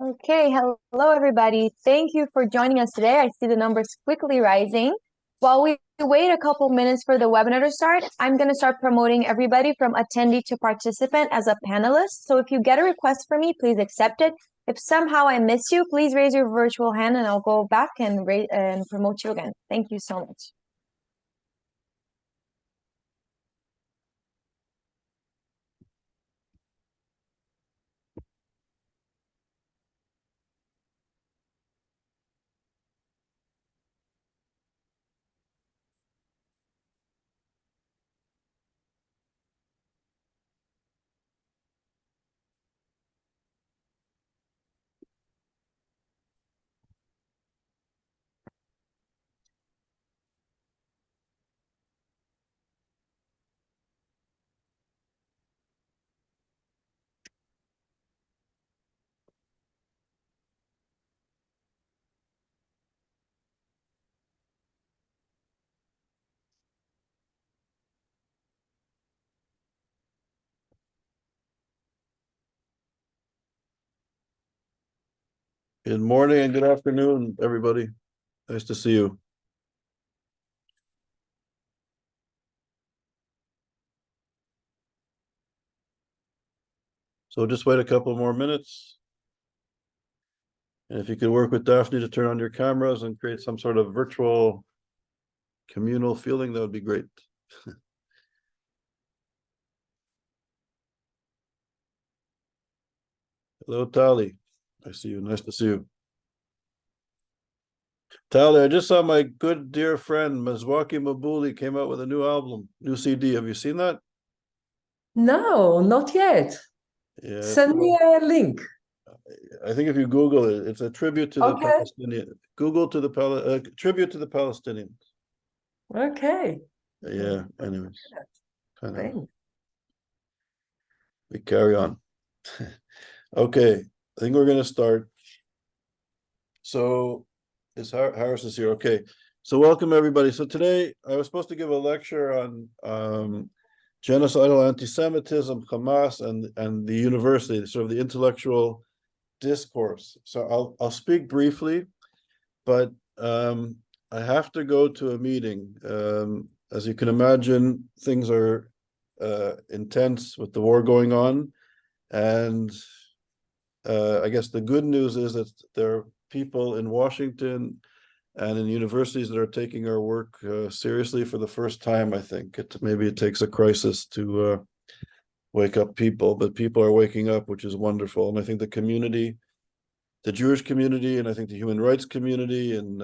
Okay, hello everybody. Thank you for joining us today. I see the numbers quickly rising. While we wait a couple minutes for the webinar to start, I'm going to start promoting everybody from attendee to participant as a panelist. So if you get a request from me, please accept it. If somehow I miss you, please raise your virtual hand and I'll go back and promote you again. Thank you so much. Good morning and good afternoon, everybody. Nice to see you. So just wait a couple more minutes. And if you could work with Daphne to turn on your cameras and create some sort of virtual communal feeling, that would be great. Hello, Tali. I see you. Nice to see you. Tali, I just saw my good dear friend Mazwaki Mabuli came out with a new album, new CD. Have you seen that? No, not yet. Yeah. Send me a link. I think if you Google it, it's a tribute to the Okay. Palestinian. Tribute to the Palestinians. Okay. Yeah. Anyways, kind of. Thanks. We carry on. Okay, I think we're going to start. So, Haras is here. Okay, so welcome everybody. So today I was supposed to give a lecture on genocidal anti-Semitism, Hamas, and the university, sort of the intellectual discourse. So I'll speak briefly, but I have to go to a meeting. As you can imagine, things are intense with the war going on, and I guess the good news is that there are people in Washington and in universities that are taking our work seriously for the first time. I think maybe it takes a crisis to wake up people, but people are waking up, which is wonderful. And I think the community, the Jewish community, and I think the human rights community and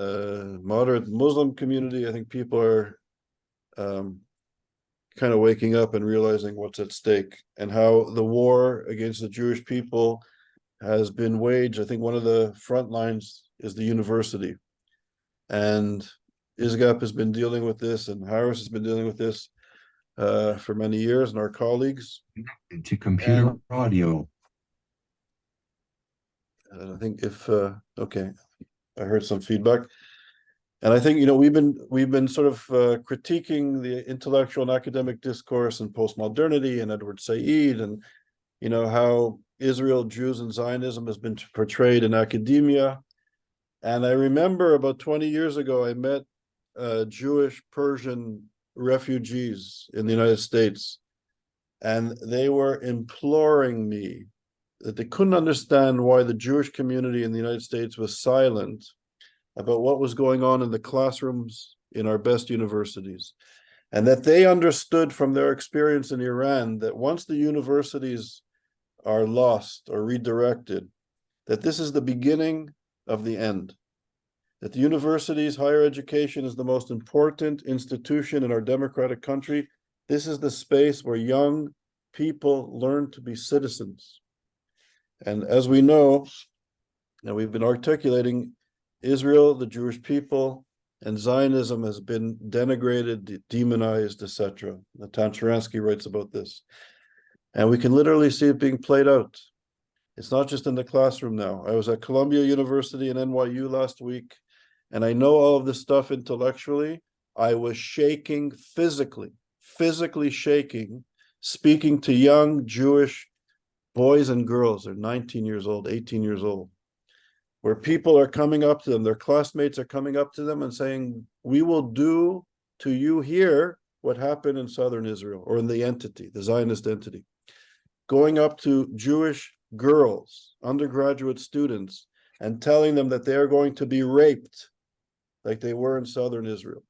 moderate Muslim community, I think people are kind of waking up and realizing what's at stake and how the war against the Jewish people has been waged. I think one of the front lines is the university. And ISGAP has been dealing with this, and Haras has been dealing with this for many years, and our colleagues. To computer audio. I think okay, I heard some feedback. And I think, we've been sort of critiquing the intellectual and academic discourse and postmodernity and Edward Said and, how Israel, Jews, and Zionism has been portrayed in academia. And I remember about 20 years ago, I met Jewish Persian refugees in the United States, and they were imploring me that they couldn't understand why the Jewish community in the United States was silent about what was going on in the classrooms in our best universities, and that they understood from their experience in Iran that once the universities are lost or redirected, that this is the beginning of the end. That the universities, higher education is the most important institution in our democratic country. This is the space where young people learn to be citizens. And as we know, and we've been articulating, Israel, the Jewish people, and Zionism has been denigrated, demonized, etc. Natan Sharansky writes about this. And we can literally see it being played out. It's not just in the classroom now. I was at Columbia University and NYU last week, and I know all of this stuff intellectually. I was shaking physically shaking, speaking to young Jewish boys and girls. They're 19 years old, 18 years old. where people are coming up to them, their classmates are coming up to them and saying, we will do to you here what happened in southern Israel, or in the entity, the Zionist entity. Going up to Jewish girls, undergraduate students, and telling them that they are going to be raped like they were in southern Israel,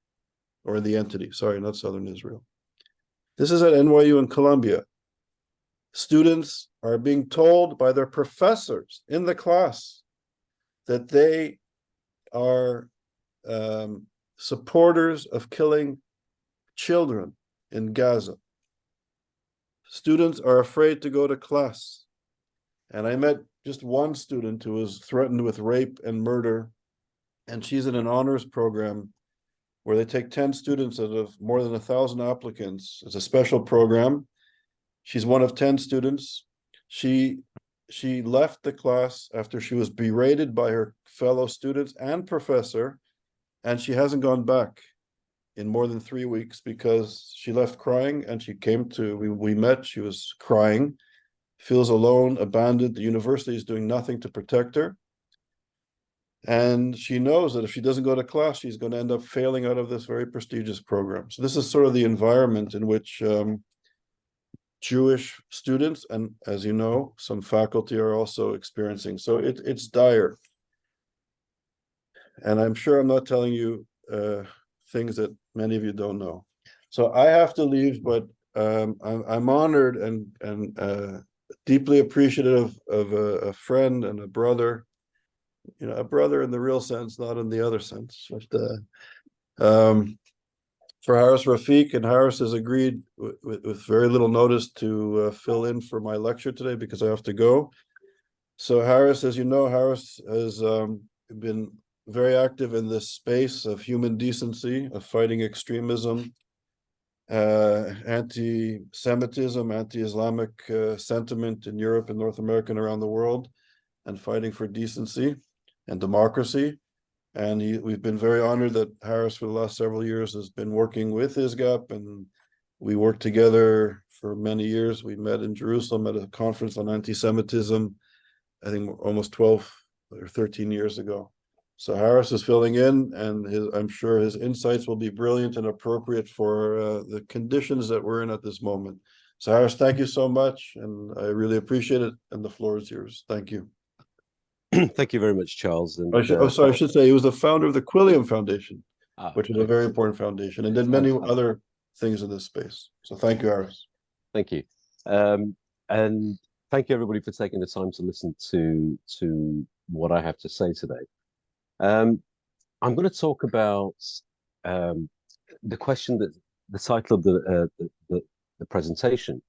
or in the entity, sorry, not southern Israel. This is at NYU in Columbia. Students are being told by their professors in the class that they are supporters of killing children in Gaza. Students are afraid to go to class. And I met just one student who was threatened with rape and murder, and she's in an honors program where they take 10 students out of more than 1,000 applicants. It's a special program. She's one of 10 students. She left the class after she was berated by her fellow students and professor, and she hasn't gone back in more than 3 weeks because she left crying, and she came to, we met, she was crying, feels alone, abandoned. The university is doing nothing to protect her. And she knows that if she doesn't go to class, she's going to end up failing out of this very prestigious program. So this is sort of the environment in which Jewish students, and as you know, some faculty are also experiencing. So it's dire. And I'm sure I'm not telling you things that many of you don't know. So I have to leave, but I'm honored and deeply appreciative of a friend and a brother, you know, a brother in the real sense, not in the other sense. But for Haras Rafiq, and Haras has agreed with very little notice to fill in for my lecture today because I have to go. So Haras, as you know, Haras has been very active in this space of human decency, of fighting extremism, anti-Semitism, anti-Islamic sentiment in Europe and North America and around the world, and fighting for decency and democracy. And we've been very honored that Haras for the last several years has been working with ISGAP, and we worked together for many years. We met in Jerusalem at a conference on anti-Semitism, I think almost 12 or 13 years ago. So Haras is filling in, and I'm sure his insights will be brilliant and appropriate for the conditions that we're in at this moment. So Haras, thank you so much, and I really appreciate it, and the floor is yours. Thank you. Thank you very much, Charles. And I should say he was the founder of the Quilliam Foundation, which is a very important foundation, and did many other things in this space. So thank you, Haras. Thank you. And thank you, everybody, for taking the time to listen to what I have to say today. I'm going to talk about the question that the title of the presentation.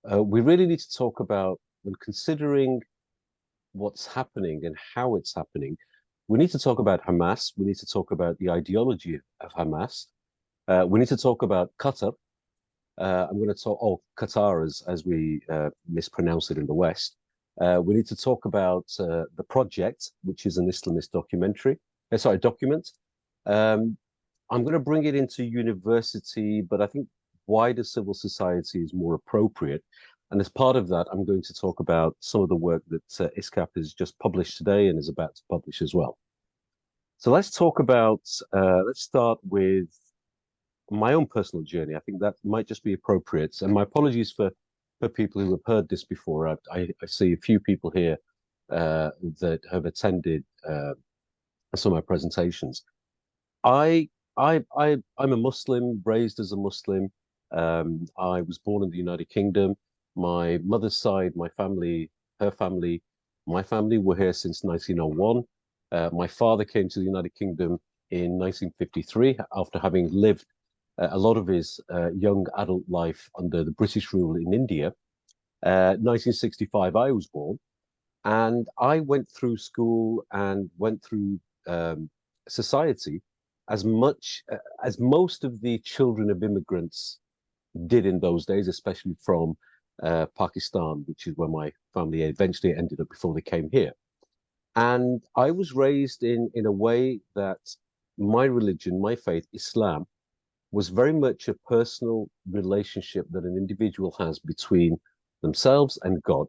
We really need to talk about, when considering what's happening and how it's happening, we need to talk about Hamas. We need to talk about the ideology of Hamas. We need to talk about Qatar. I'm going to talk, Qatar as we mispronounce it in the West. We need to talk about the project, which is an Islamist document. I'm going to bring it into university, but I think wider civil society is more appropriate. And as part of that, I'm going to talk about some of the work that ISGAP has just published today and is about to publish as well. So let's talk about, let's start with my own personal journey. I think that might just be appropriate. And my apologies for people who have heard this before. I see a few people here that have attended some of my presentations. I'm a Muslim, raised as a Muslim. I was born in the United Kingdom. My mother's side, my family, her family, my family were here since 1901. My father came to the United Kingdom in 1953 after having lived a lot of his young adult life under the British rule in India. 1965, I was born, and I went through school and went through society as much as most of the children of immigrants did in those days, especially from Pakistan, which is where my family eventually ended up before they came here. And I was raised in a way that my religion, my faith, Islam, was very much a personal relationship that an individual has between themselves and God.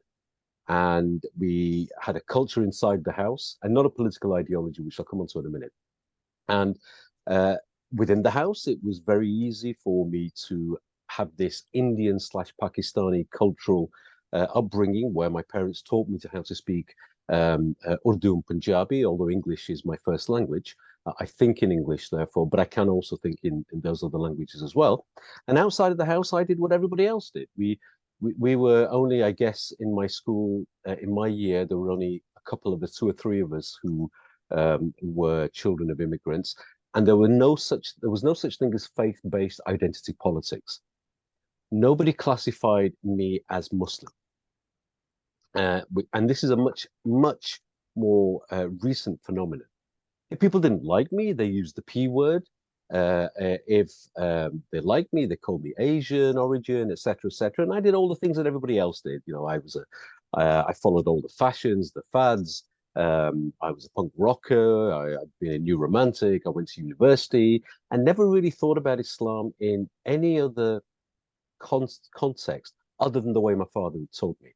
and we had a culture inside the house, and not a political ideology, which I'll come on to in a minute. And within the house, it was very easy for me to have this Indian / Pakistani cultural upbringing, where my parents taught me how to speak Urdu and Punjabi, although English is my first language. I think in English, therefore, but I can also think in those other languages as well. And outside of the house, I did what everybody else did. We were only, I guess, in my school, in my year, there were only a couple of us, 2 or 3 of us who were children of immigrants. And there was no such thing as faith-based identity politics. Nobody classified me as Muslim. And this is a much more recent phenomenon. If people didn't like me, they used the P word. If they liked me, they called me Asian origin, etc., etc. And I did all the things that everybody else did. You know, I followed all the fashions, the fads. I was a punk rocker. I'd been a new romantic. I went to university and never really thought about Islam in any other context other than the way my father had taught me.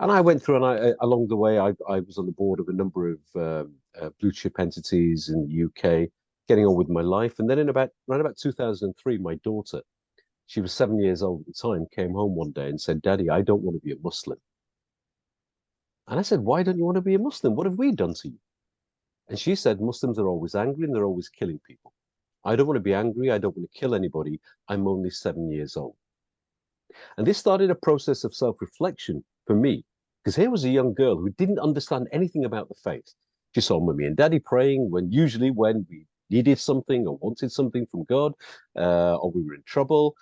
And I went through, and along the way, I was on the board of a number of blue chip entities in the UK, getting on with my life. And then around about 2003, my daughter, she was 7 years old at the time, came home one day and said, "Daddy, I don't want to be a Muslim." And I said, "Why don't you want to be a Muslim? What have we done to you?" And she said, "Muslims are always angry and they're always killing people. I don't want to be angry. I don't want to kill anybody. I'm only 7 years old." And this started a process of self-reflection for me, because here was a young girl who didn't understand anything about the faith. She saw Mummy and Daddy praying usually when we needed something or wanted something from God, or we were in trouble,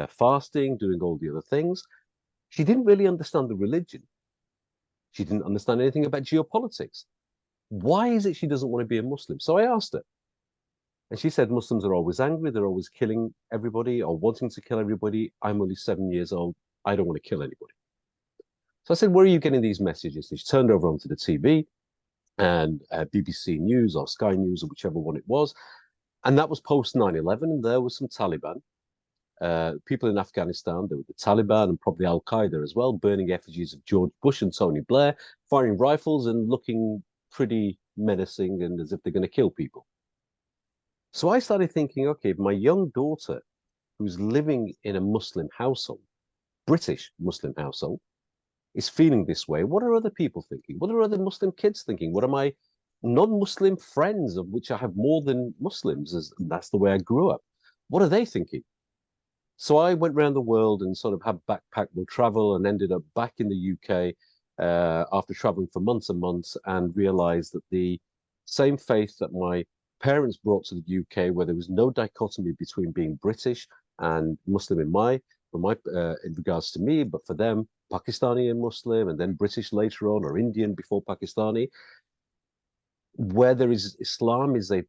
fasting, doing all the other things. She didn't really understand the religion. She didn't understand anything about geopolitics. Why is it she doesn't want to be a Muslim? So I asked her. And she said, "Muslims are always angry. They're always killing everybody or wanting to kill everybody. I'm only 7 years old. I don't want to kill anybody." So I said, "Where are you getting these messages?" And she turned over onto the TV and BBC News or Sky News or whichever one it was. And that was post 9/11. And there was some Taliban. People in Afghanistan, there were the Taliban and probably Al-Qaeda as well, burning effigies of George Bush and Tony Blair, firing rifles and looking pretty menacing and as if they're going to kill people. So I started thinking, okay, if my young daughter, who's living in a Muslim household, British Muslim household, is feeling this way, what are other people thinking? What are other Muslim kids thinking? What are my non-Muslim friends, of which I have more than Muslims, as that's the way I grew up? What are they thinking? So I went around the world and sort of had backpack travel and ended up back in the UK after traveling for months and months, and realized that the same faith that my parents brought to the UK, where there was no dichotomy between being British and Muslim in regards to me, but for them, Pakistani and Muslim, and then British later on, or Indian before Pakistani, where there is Islam is a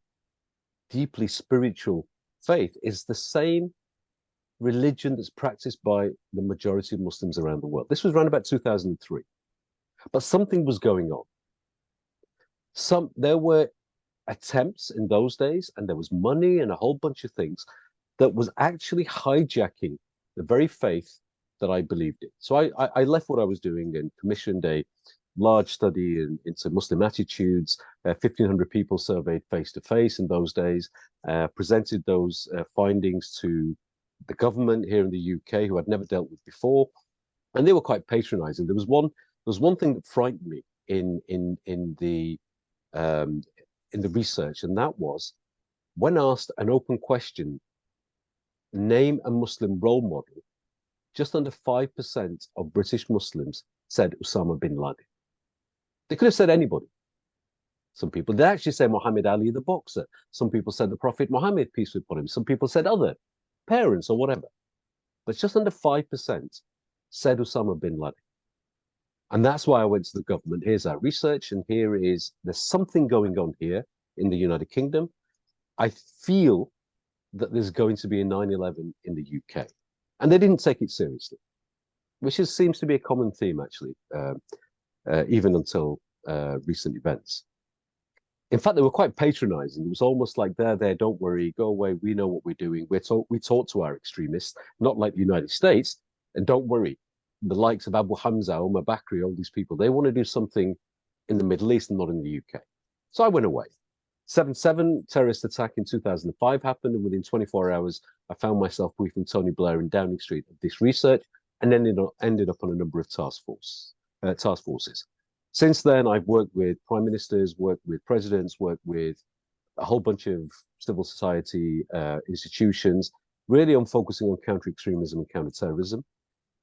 deeply spiritual faith, is the same religion that's practiced by the majority of Muslims around the world. This was around about 2003. But something was going on. There were attempts in those days, and there was money and a whole bunch of things that was actually hijacking the very faith that I believed in. So I left what I was doing and commissioned a large study into Muslim attitudes. 1,500 people surveyed face-to-face in those days, presented those findings to the government here in the UK, who I'd never dealt with before, and they were quite patronizing. There was one thing that frightened me in the research, and that was when asked an open question, name a Muslim role model, just under 5% of British Muslims said Osama bin Laden. They could have said anybody. Some people did actually say Muhammad Ali, the boxer. Some people said the Prophet Muhammad, peace be upon him. Some people said other parents or whatever. But just under 5% said Osama bin Laden. And that's why I went to the government. Here's our research, and there's something going on here in the United Kingdom. I feel that there's going to be a 9/11 in the UK. And they didn't take it seriously, which seems to be a common theme, actually, even until recent events. In fact, they were quite patronizing. It was almost like, there, don't worry, go away, we know what we're doing. We talk to our extremists, not like the United States, and don't worry, the likes of Abu Hamza, Omar Bakri, all these people, they want to do something in the Middle East and not in the UK. So I went away. 7/7 terrorist attack in 2005 happened, and within 24 hours, I found myself briefing Tony Blair in Downing Street of this research, and ended up on a number of task forces. Since then, I've worked with prime ministers, worked with presidents, worked with a whole bunch of civil society institutions, really on focusing on counter-extremism and counter-terrorism.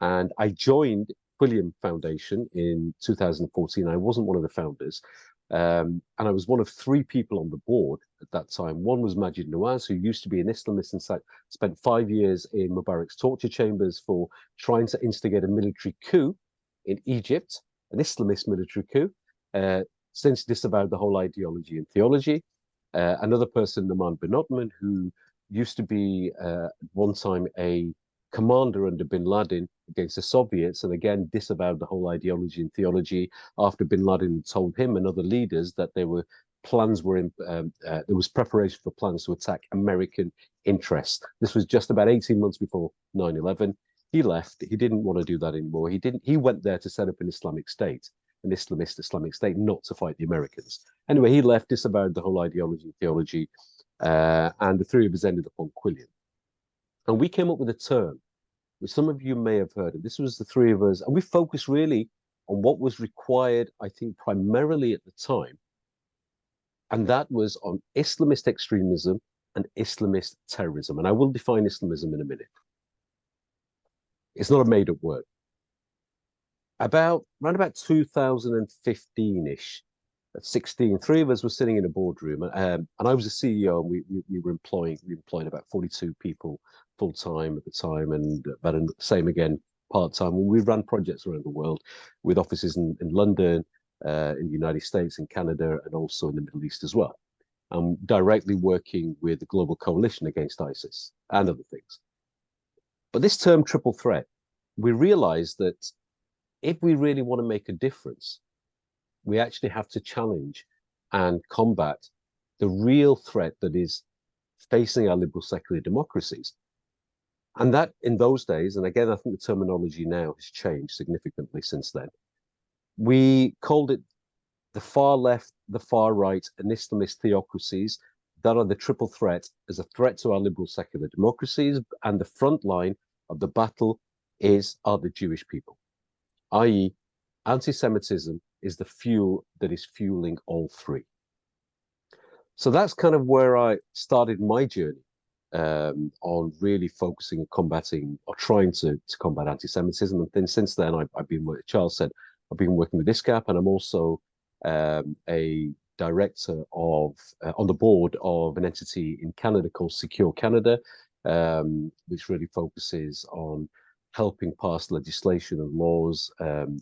And I joined Quilliam Foundation in 2014. I wasn't one of the founders. And I was one of 3 people on the board at that time. One was Majid Nawaz, who used to be an Islamist and spent 5 years in Mubarak's torture chambers for trying to instigate a military coup in Egypt, an Islamist military coup, since disavowed the whole ideology and theology. Another person, Naman bin Otman, who used to be at one time a commander under bin Laden against the Soviets, and again disavowed the whole ideology and theology after bin Laden told him and other leaders that there was preparation for plans to attack American interests. This was just about 18 months before 9/11. He left. He didn't want to do that anymore. He went there to set up an Islamic State, an Islamist Islamic State, not to fight the Americans. Anyway, he left, disavowed the whole ideology and theology, and the 3 of us ended up on Quilliam. And we came up with a term, which some of you may have heard of. This was the 3 of us, and we focused really on what was required, I think, primarily at the time, and that was on Islamist extremism and Islamist terrorism. And I will define Islamism in a minute. It's not a made-up word. Around about 2015-ish, at 16, 3 of us were sitting in a boardroom, and I was a CEO, and we employed about 42 people full-time at the time, and about the same again part-time. We ran projects around the world with offices in London, in the United States, in Canada, and also in the Middle East as well. Directly working with the Global Coalition Against ISIS and other things. But this term triple threat, we realized that if we really want to make a difference, we actually have to challenge and combat the real threat that is facing our liberal secular democracies. And that in those days, and again, I think the terminology now has changed significantly since then, we called it the far left, the far right, and Islamist theocracies that are the triple threat as a threat to our liberal secular democracies, and the front line of the battle are the Jewish people, i.e. anti-Semitism is the fuel that is fueling all 3. So that's kind of where I started my journey on really focusing on combating or trying to combat anti-Semitism. And then since then, I've been, what Charles said, I've been working with ISGAP, and I'm also a director of on the board of an entity in Canada called Secure Canada, which really focuses on helping pass legislation and laws and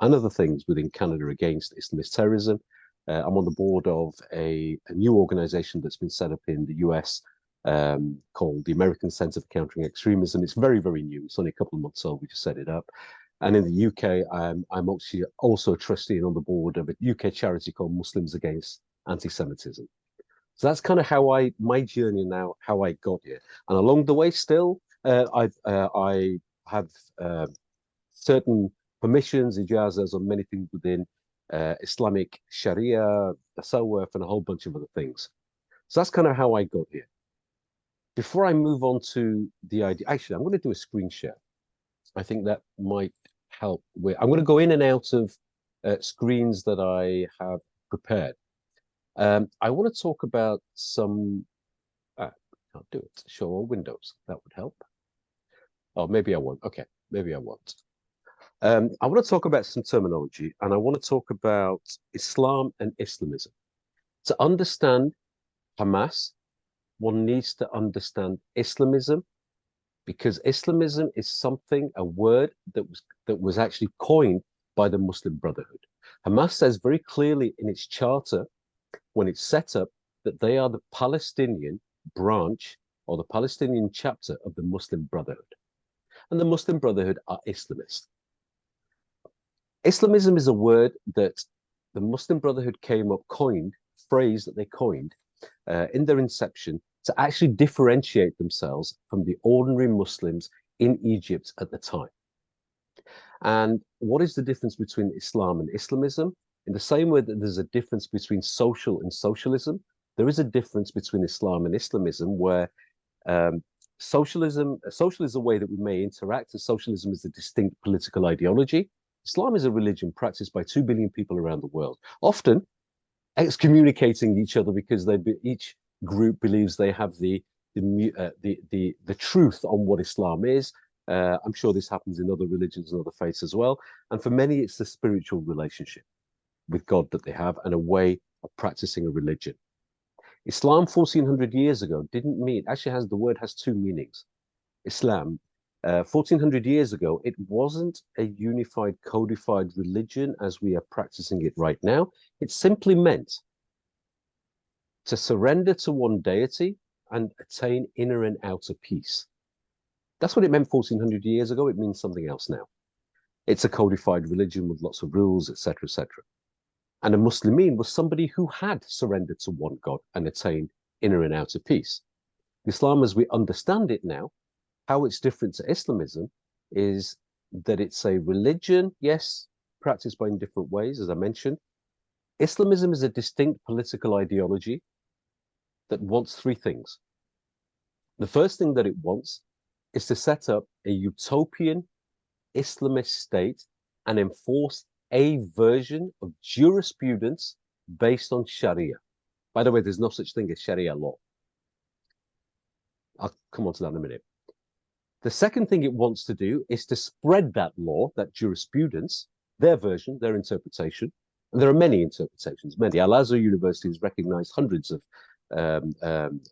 other things within Canada against Islamist terrorism. I'm on the board of a new organization that's been set up in the US called the American Center for Countering Extremism. It's very, very new. It's only a couple of months old. We just set it up. And in the UK, I'm actually also a trustee and on the board of a UK charity called Muslims Against Anti-Semitism. So that's kind of how my journey now, how I got here. And along the way still, I have certain permissions, ijazas on many things within Islamic Sharia, Tasawwuf, and a whole bunch of other things. So that's kind of how I got here. Before I move on to the idea, actually, I'm going to do a screen share. I think that might help. I'm going to go in and out of screens that I have prepared. I want to talk about some, can't do it, show all windows. That would help. Oh, maybe I won't. Okay, maybe I won't. I want to talk about some terminology, and I want to talk about Islam and Islamism. To understand Hamas, one needs to understand Islamism, because Islamism is something, a word that was actually coined by the Muslim Brotherhood. Hamas says very clearly in its charter, when it's set up, that they are the Palestinian branch or the Palestinian chapter of the Muslim Brotherhood. And the Muslim Brotherhood are Islamist. Islamism is a word that the Muslim Brotherhood phrase that they coined in their inception to actually differentiate themselves from the ordinary Muslims in Egypt at the time. And what is the difference between Islam and Islamism? In the same way that there's a difference between social and socialism, there is a difference between Islam and Islamism, where social is a way that we may interact, and socialism is a distinct political ideology. Islam is a religion practiced by 2 billion people around the world, often excommunicating each other because each group believes they have the truth on what Islam is. I'm sure this happens in other religions and other faiths as well. And for many, it's the spiritual relationship with God that they have and a way of practicing a religion. Islam 1400 years ago didn't mean, actually the word has two meanings. Islam, 1400 years ago, it wasn't a unified, codified religion as we are practicing it right now. It simply meant to surrender to one deity and attain inner and outer peace. That's what it meant 1400 years ago. It means something else now. It's a codified religion with lots of rules, etc., etc. And a Muslimin was somebody who had surrendered to one God and attained inner and outer peace. Islam, as we understand it now, how it's different to Islamism is that it's a religion, yes, practiced by in different ways, as I mentioned. Islamism is a distinct political ideology that wants three things. The first thing that it wants is to set up a utopian Islamist state and enforce a version of jurisprudence based on Sharia. By the way, there's no such thing as Sharia law. I'll come on to that in a minute. The second thing it wants to do is to spread that law, that jurisprudence, their version, their interpretation. And there are many interpretations, many. Al-Azhar University has recognized hundreds of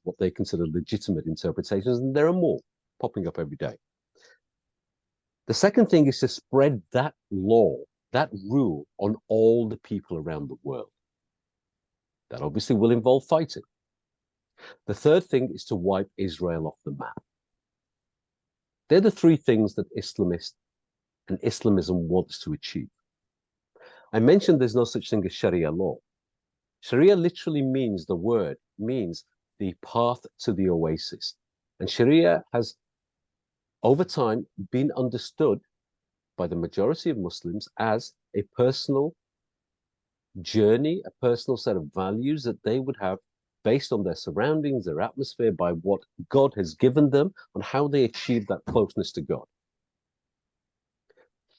what they consider legitimate interpretations, and there are more popping up every day. The second thing is to spread that law, that rule, on all the people around the world. That obviously will involve fighting. The third thing is to wipe Israel off the map. They're the three things that Islamist and Islamism wants to achieve. I mentioned there's no such thing as Sharia law. Sharia literally means the path to the oasis. And Sharia has, over time, been understood by the majority of Muslims as a personal journey, a personal set of values that they would have based on their surroundings, their atmosphere, by what God has given them, on how they achieve that closeness to God.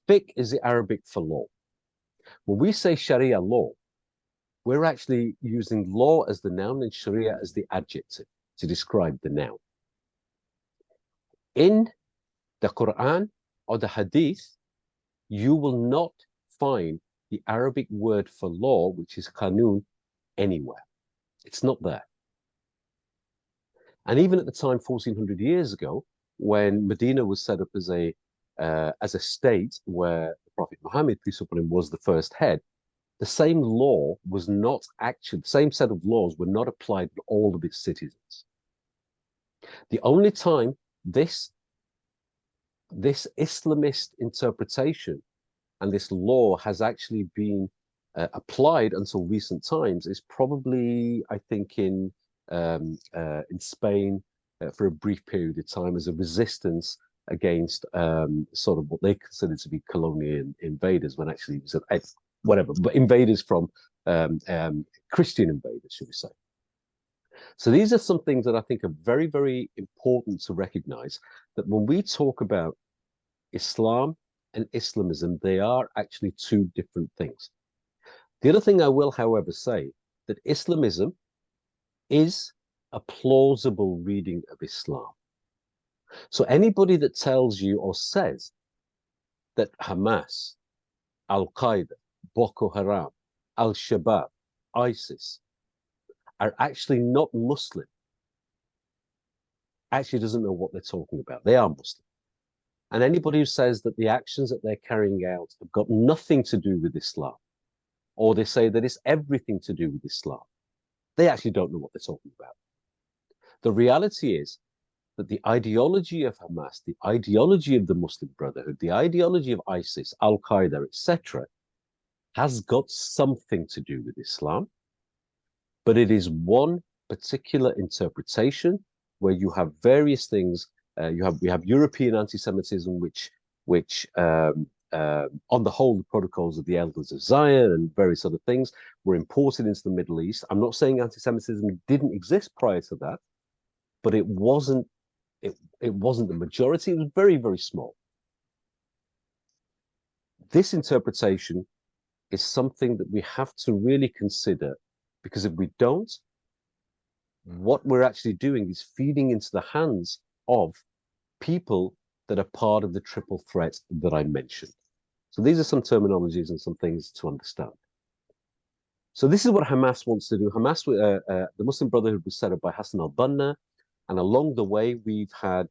Fiqh is the Arabic for law. When we say Sharia law, we're actually using law as the noun and Sharia as the adjective to describe the noun. In the Quran or the Hadith, you will not find the Arabic word for law, which is qanun, anywhere. It's not there. And even at the time, 1400 years ago, when Medina was set up as a state where the Prophet Muhammad, peace upon him, was the first head, the same law was not actually, the same set of laws were not applied to all of its citizens. The only time this Islamist interpretation and this law has actually been applied until recent times is probably, I think, in Spain for a brief period of time as a resistance against sort of what they considered to be colonial invaders, when actually it was whatever, but invaders from Christian invaders, should we say. So these are some things that I think are very, very important to recognize, that when we talk about Islam and Islamism, they are actually two different things. The other thing I will, however, say that Islamism is a plausible reading of Islam. So anybody that tells you or says that Hamas, Al-Qaeda, Boko Haram, Al-Shabaab, ISIS are actually not Muslim actually doesn't know what they're talking about. They are Muslim. And anybody who says that the actions that they're carrying out have got nothing to do with Islam, or they say that it's everything to do with Islam, they actually don't know what they're talking about. The reality is that the ideology of Hamas, the ideology of the Muslim Brotherhood, the ideology of ISIS, Al-Qaeda, etc., has got something to do with Islam, but it is one particular interpretation where you have various things. We have European anti-Semitism, which on the whole, the protocols of the Elders of Zion and various other things were imported into the Middle East. I'm not saying anti-Semitism didn't exist prior to that, but it wasn't the majority. It was very, very small. This interpretation is something that we have to really consider, because if we don't, what we're actually doing is feeding into the hands of people that are part of the triple threat that I mentioned. So these are some terminologies and some things to understand. So this is what Hamas wants to do. Hamas, the Muslim Brotherhood, was set up by Hassan al-Banna, and along the way we've had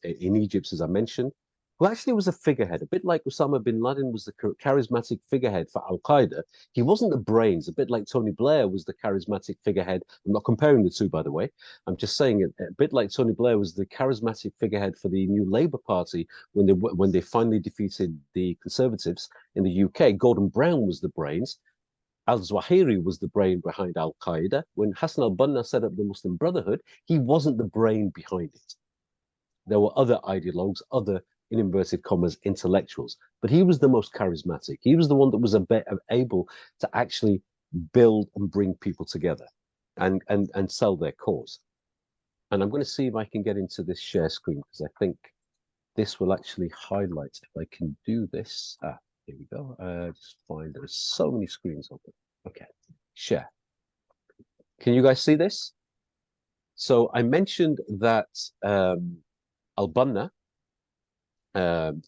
in Egypt, as I mentioned, who actually was a figurehead, a bit like Osama bin Laden was the charismatic figurehead for Al-Qaeda. He wasn't the brains, a bit like Tony Blair was the charismatic figurehead. I'm not comparing the two, by the way. I'm just saying it, a bit like Tony Blair was the charismatic figurehead for the new Labour Party when they finally defeated the Conservatives in the UK. Gordon Brown was the brains. Al-Zawahiri was the brain behind Al-Qaeda. When Hassan al-Banna set up the Muslim Brotherhood, he wasn't the brain behind it. There were other ideologues, other, in inverted commas, intellectuals, but he was the most charismatic. He was the one that was able to actually build and bring people together and sell their cause. And I'm going to see if I can get into this share screen, because I think this will actually highlight, if I can do this. Here we go. Just find, there's so many screens open. Okay, share. Can you guys see this? So I mentioned that al-Banna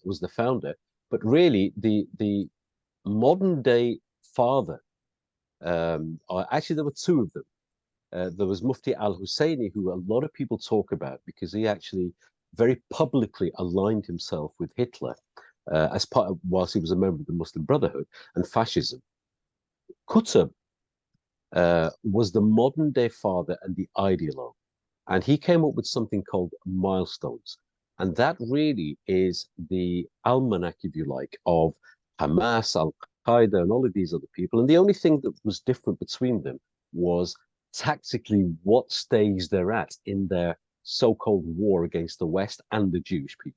was the founder, but really the modern day father, actually there were two of them. There was Mufti al-Husseini, who a lot of people talk about because he actually very publicly aligned himself with Hitler as part of, whilst he was a member of the Muslim Brotherhood and fascism. Qutb was the modern day father and the ideologue, and he came up with something called milestones. And that really is the almanac, if you like, of Hamas, Al-Qaeda, and all of these other people. And the only thing that was different between them was tactically what stage they're at in their so-called war against the West and the Jewish people.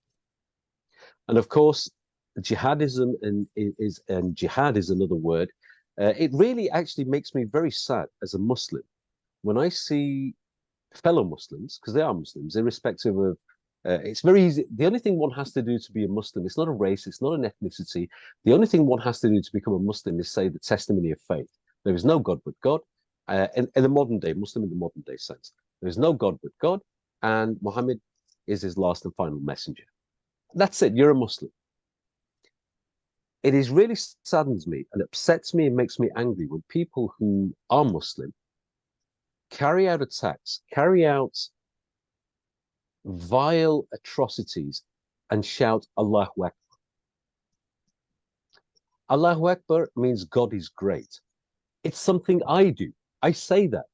And of course, jihadism and jihad is another word. It really actually makes me very sad as a Muslim when I see fellow Muslims, because they are Muslims, irrespective of, it's very easy. The only thing one has to do to be a Muslim, it's not a race, it's not an ethnicity. The only thing one has to do to become a Muslim is say the testimony of faith. There is no God but God. In the modern day, Muslim in the modern day sense, there is no God but God, and Muhammad is his last and final messenger. That's it, you're a Muslim. It is really saddens me and upsets me and makes me angry when people who are Muslim carry out attacks, carry out vile atrocities, and shout Allahu Akbar. Allahu Akbar means God is great. It's something I do. I say that.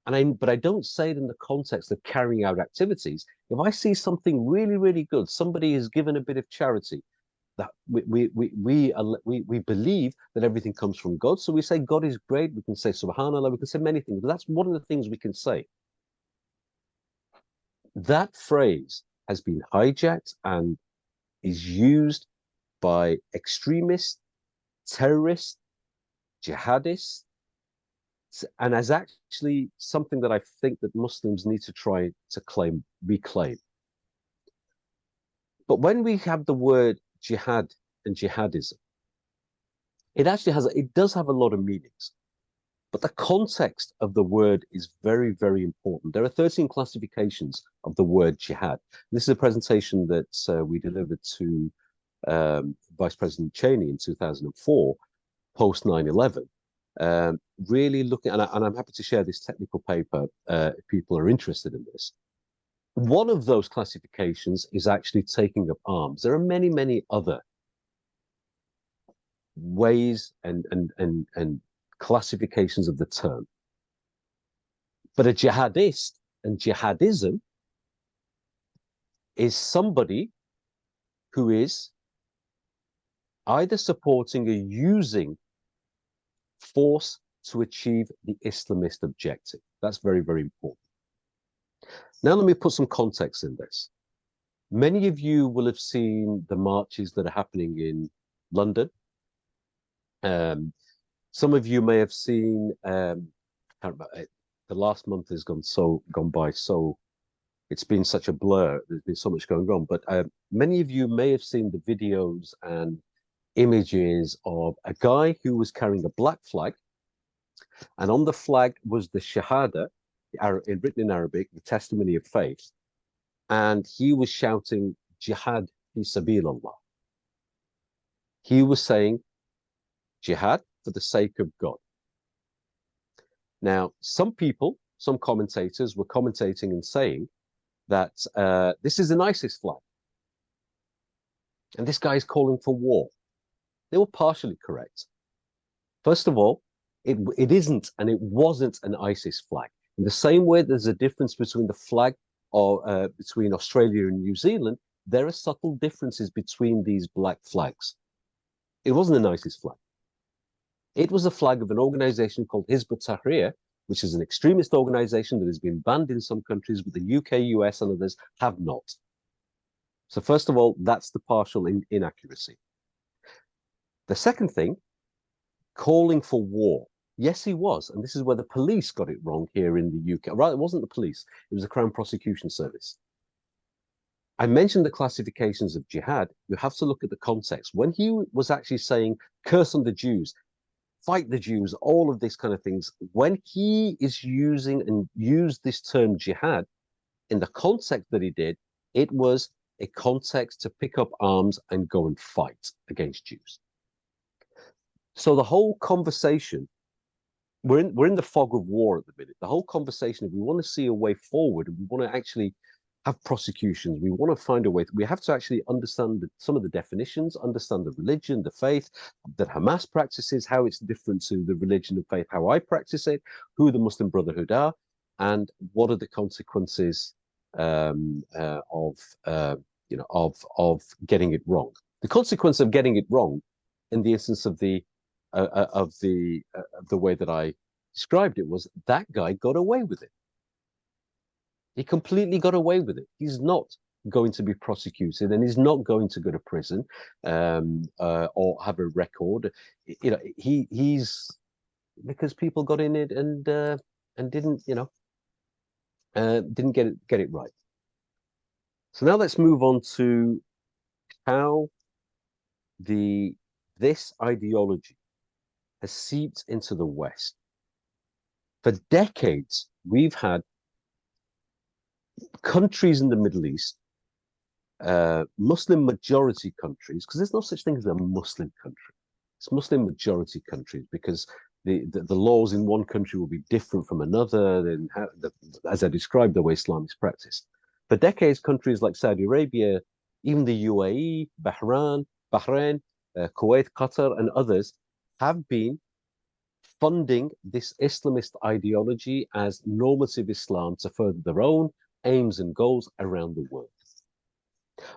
But I don't say it in the context of carrying out activities. If I see something really, really good, somebody has given a bit of charity, that we believe that everything comes from God. So we say God is great. We can say Subhanallah. We can say many things. But that's one of the things we can say. That phrase has been hijacked and is used by extremists, terrorists, jihadists, and as actually something that I think that Muslims need to try to reclaim. But when we have the word jihad and jihadism, it does have a lot of meanings. But the context of the word is very, very important. There are 13 classifications of the word jihad. This is a presentation that we delivered to Vice President Cheney in 2004, post 9/11. Really looking, and I'm happy to share this technical paper if people are interested in this. One of those classifications is actually taking up arms. There are many, many other ways and classifications of the term. But a jihadist and jihadism is somebody who is either supporting or using force to achieve the Islamist objective. That's very, very important. Now let me put some context in this. Many of you will have seen the marches that are happening in London. Some of you may have seen, can't remember, the last month has gone by so it's been such a blur. There's been so much going on, but many of you may have seen the videos and images of a guy who was carrying a black flag, and on the flag was the Shahada, written in Arabic, the testimony of faith, and he was shouting Jihad fi sabilillah. He was saying jihad for the sake of God. Now, some commentators were commentating and saying that this is an ISIS flag, and this guy is calling for war. They were partially correct. First of all, it isn't and it wasn't an ISIS flag. In the same way there's a difference between the flag between Australia and New Zealand, there are subtle differences between these black flags. It wasn't an ISIS flag. It was a flag of an organization called Hizb ut-Tahrir, which is an extremist organization that has been banned in some countries, but the UK, US, and others have not. So first of all, that's the partial inaccuracy. The second thing, calling for war. Yes, he was, and this is where the police got it wrong here in the UK. Right, it wasn't the police, it was the Crown Prosecution Service. I mentioned the classifications of jihad. You have to look at the context. When he was actually saying, curse on the Jews, fight the Jews, all of these kind of things, when he is used this term jihad, in the context that he did, it was a context to pick up arms and go and fight against Jews. So the whole conversation, we're in the fog of war at the minute. The whole conversation, if we want to see a way forward, we want to actually have prosecutions, we want to find a way, we have to actually understand some of the definitions, understand the religion, the faith that Hamas practices, how it's different to the religion and faith, how I practice it, who the Muslim Brotherhood are, and what are the consequences of getting it wrong. The consequence of getting it wrong, in the instance of the way that I described it, was that guy got away with it. He completely got away with it. He's not going to be prosecuted, and he's not going to go to prison or have a record. You know, he's because people got in it and didn't, didn't get it right. So now let's move on to how this ideology has seeped into the West. For decades, we've had countries in the Middle East, Muslim majority countries, because there's no such thing as a Muslim country. It's Muslim majority countries because the laws in one country will be different from another, than as I described, the way Islam is practiced. For decades, countries like Saudi Arabia, even the UAE, Bahrain, Kuwait, Qatar, and others have been funding this Islamist ideology as normative Islam to further their own aims and goals around the world.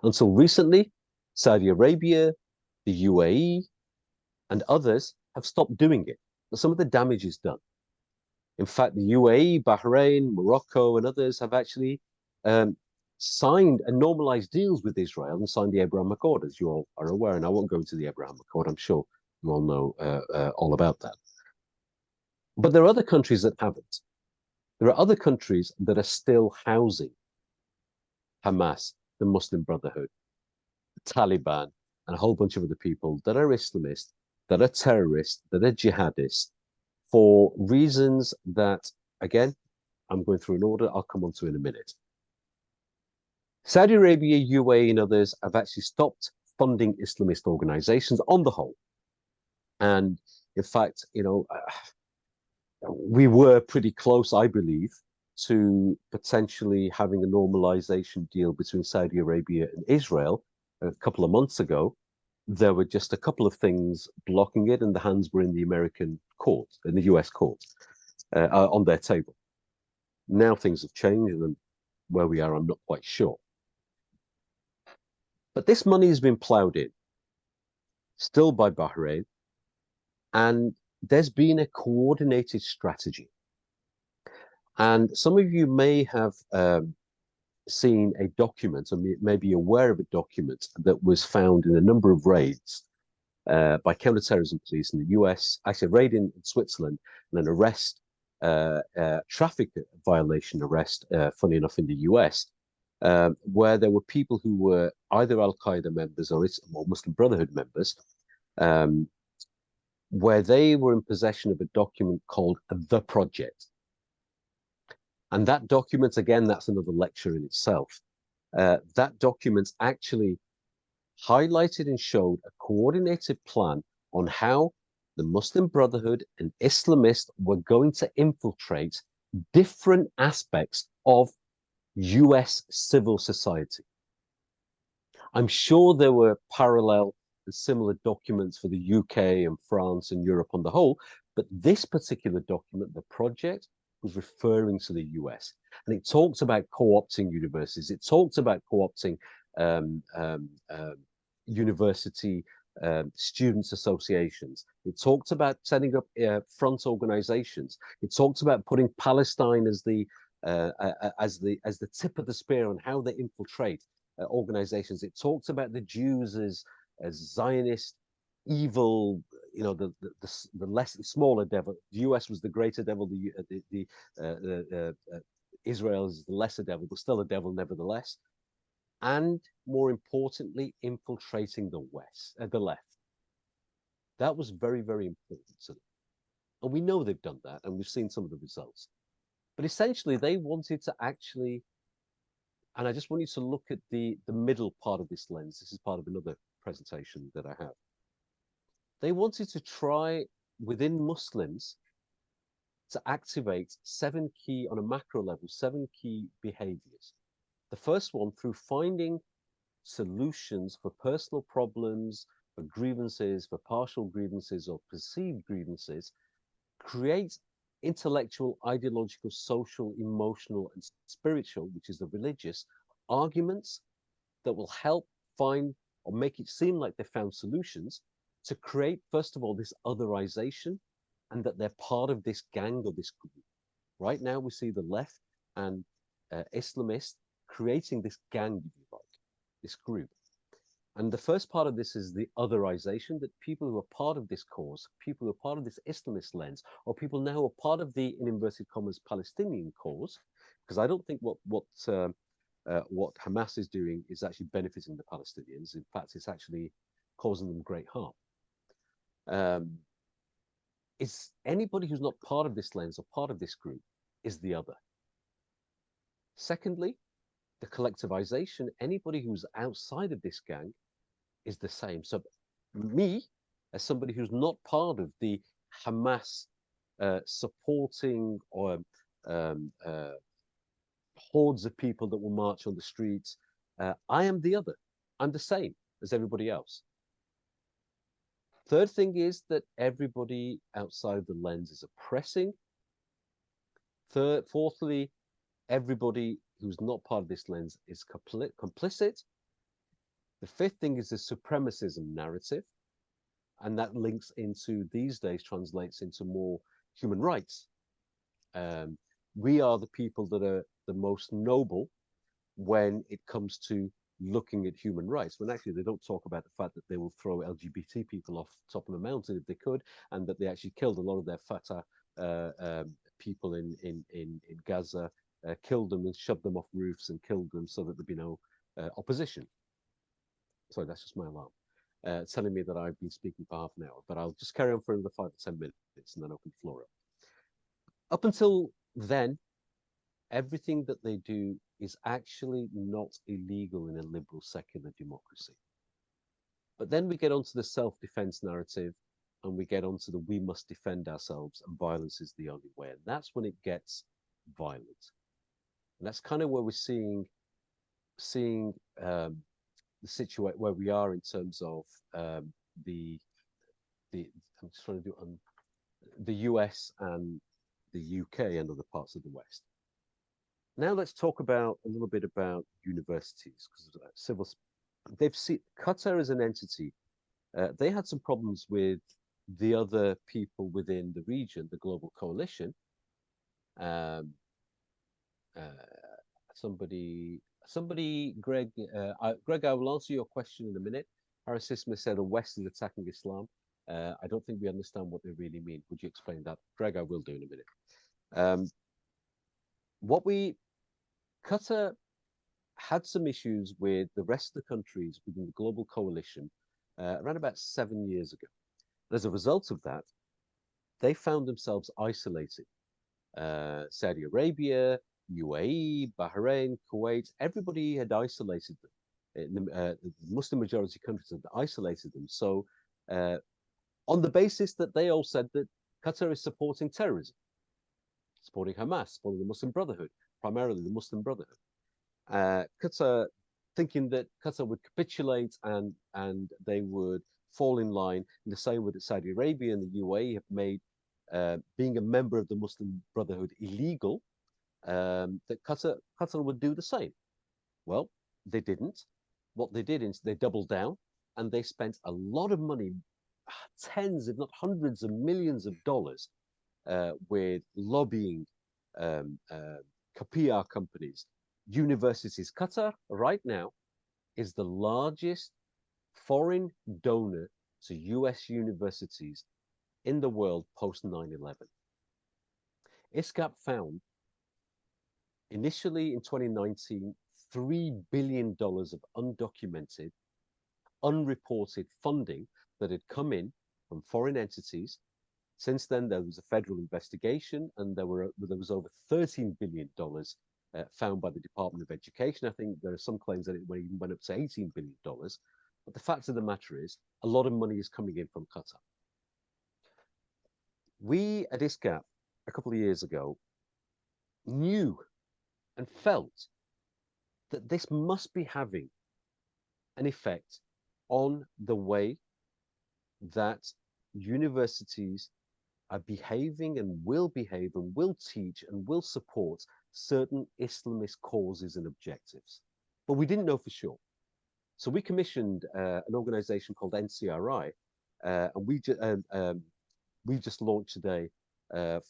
Until recently, Saudi Arabia, the UAE, and others have stopped doing it. But some of the damage is done. In fact, the UAE, Bahrain, Morocco, and others have actually signed and normalized deals with Israel and signed the Abraham Accord, as you all are aware. And I won't go into the Abraham Accord. I'm sure you all know all about that. But there are other countries that haven't. There are other countries that are still housing Hamas, the Muslim Brotherhood, the Taliban, and a whole bunch of other people that are Islamist, that are terrorists, that are jihadists, for reasons that, again, I'm going through an order I'll come on to in a minute. Saudi Arabia, UAE, and others have actually stopped funding Islamist organizations on the whole. And in fact, we were pretty close, I believe, to potentially having a normalization deal between Saudi Arabia and Israel a couple of months ago. There were just a couple of things blocking it, and the hands were in the American court, in the US court, on their table. Now things have changed, and where we are, I'm not quite sure. But this money has been plowed in, still by Bahrain, and there's been a coordinated strategy. And some of you may have seen a document, or may be aware of a document that was found in a number of raids by counterterrorism police in the US, actually a raid in Switzerland, and an arrest, traffic violation arrest, funny enough, in the US, where there were people who were either Al-Qaeda members or Muslim Brotherhood members, where they were in possession of a document called The Project. And that document, again, that's another lecture in itself. That document actually highlighted and showed a coordinated plan on how the Muslim Brotherhood and Islamists were going to infiltrate different aspects of US civil society. I'm sure there were parallel and similar documents for the UK and France and Europe on the whole, but this particular document, The Project, was referring to the US. And it talks about co-opting universities. It talks about co-opting university students associations. It talks about setting up front organizations. It talks about putting Palestine as the tip of the spear on how they infiltrate organizations. It talks about the Jews as Zionist, evil, you know, the smaller devil. The US was the greater devil. Israel is the lesser devil, but still a devil nevertheless. And more importantly, infiltrating the left. That was very, very important to them. And we know they've done that, and we've seen some of the results. But essentially, they wanted to actually, and I just want you to look at the middle part of this lens. This is part of another presentation that I have. They wanted to try, within Muslims, to activate on a macro level, 7 key behaviors. The first one, through finding solutions for personal problems, for grievances, for partial grievances or perceived grievances, create intellectual, ideological, social, emotional, and spiritual, which is the religious, arguments that will help find or make it seem like they found solutions to create, first of all, this otherization, and that they're part of this gang or this group. Right now, we see the left and Islamists creating this gang, if you like, this group. And the first part of this is the otherization, that people who are part of this cause, people who are part of this Islamist lens, or people now who are part of the, in inverted commas, Palestinian cause, because I don't think what Hamas is doing is actually benefiting the Palestinians. In fact, it's actually causing them great harm. Is anybody who's not part of this lens or part of this group is the other. Secondly, the collectivization, anybody who's outside of this gang is the same. So me, as somebody who's not part of the Hamas supporting or hordes of people that will march on the streets, I am the other. I'm the same as everybody else. Third thing is that everybody outside of the lens is oppressing. Fourthly, everybody who's not part of this lens is complicit. The fifth thing is the supremacism narrative, and that links into, these days, translates into more human rights. We are the people that are the most noble when it comes to looking at human rights, when actually they don't talk about the fact that they will throw LGBT people off the top of a mountain if they could, and that they actually killed a lot of their Fatah people in Gaza, killed them and shoved them off roofs and killed them so that there'd be no opposition. Sorry, that's just my alarm, telling me that I've been speaking for half an hour, but I'll just carry on for another 5 to 10 minutes and then open the floor up. Up until then, everything that they do is actually not illegal in a liberal secular democracy. But then we get onto the self-defense narrative, and we get onto the we must defend ourselves and violence is the only way. And that's when it gets violent. And that's kind of where we're seeing the situation where we are in terms of I'm just trying to do the US and the UK and other parts of the West. Now let's talk about a little bit about universities, because they've seen Qatar as an entity. They had some problems with the other people within the region, the global coalition. Somebody somebody, Greg, Greg, I will answer your question in a minute. Haras said the West is attacking Islam. I don't think we understand what they really mean. Would you explain that? Greg, I will do in a minute. Qatar had some issues with the rest of the countries within the global coalition around about 7 years ago. As a result of that, they found themselves isolated. Saudi Arabia, UAE, Bahrain, Kuwait, everybody had isolated them. The Muslim majority countries had isolated them. So on the basis that they all said that Qatar is supporting terrorism, supporting Hamas, supporting the Muslim Brotherhood, primarily the Muslim Brotherhood. Qatar, thinking that Qatar would capitulate and they would fall in line in the same way that Saudi Arabia and the UAE have made being a member of the Muslim Brotherhood illegal, that Qatar would do the same. Well, they didn't. What they did is they doubled down and they spent a lot of money, tens, if not hundreds of millions of dollars, with lobbying PR companies, universities. Qatar right now is the largest foreign donor to US universities in the world post 9/11. ISGAP found initially in 2019 $3 billion of undocumented, unreported funding that had come in from foreign entities. Since then, there was a federal investigation, and there was over $13 billion found by the Department of Education. I think there are some claims that it even went up to $18 billion. But the fact of the matter is, a lot of money is coming in from Qatar. We at ISGAP, a couple of years ago, knew and felt that this must be having an effect on the way that universities are behaving and will behave and will teach and will support certain Islamist causes and objectives. But we didn't know for sure. So we commissioned an organization called NCRI, and we just launched today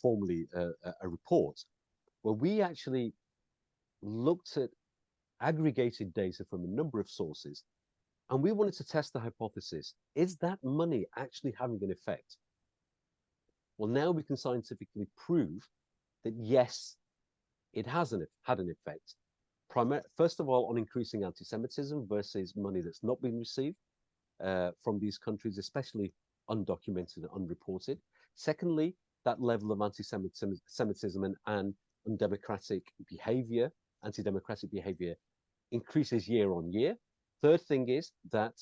formally a report where we actually looked at aggregated data from a number of sources, and we wanted to test the hypothesis: is that money actually having an effect? Well, now we can scientifically prove that yes, it has had an effect. First of all, on increasing anti-Semitism versus money that's not been received from these countries, especially undocumented and unreported. Secondly, that level of anti-Semitism and undemocratic behavior, anti-democratic behavior, increases year on year. Third thing is that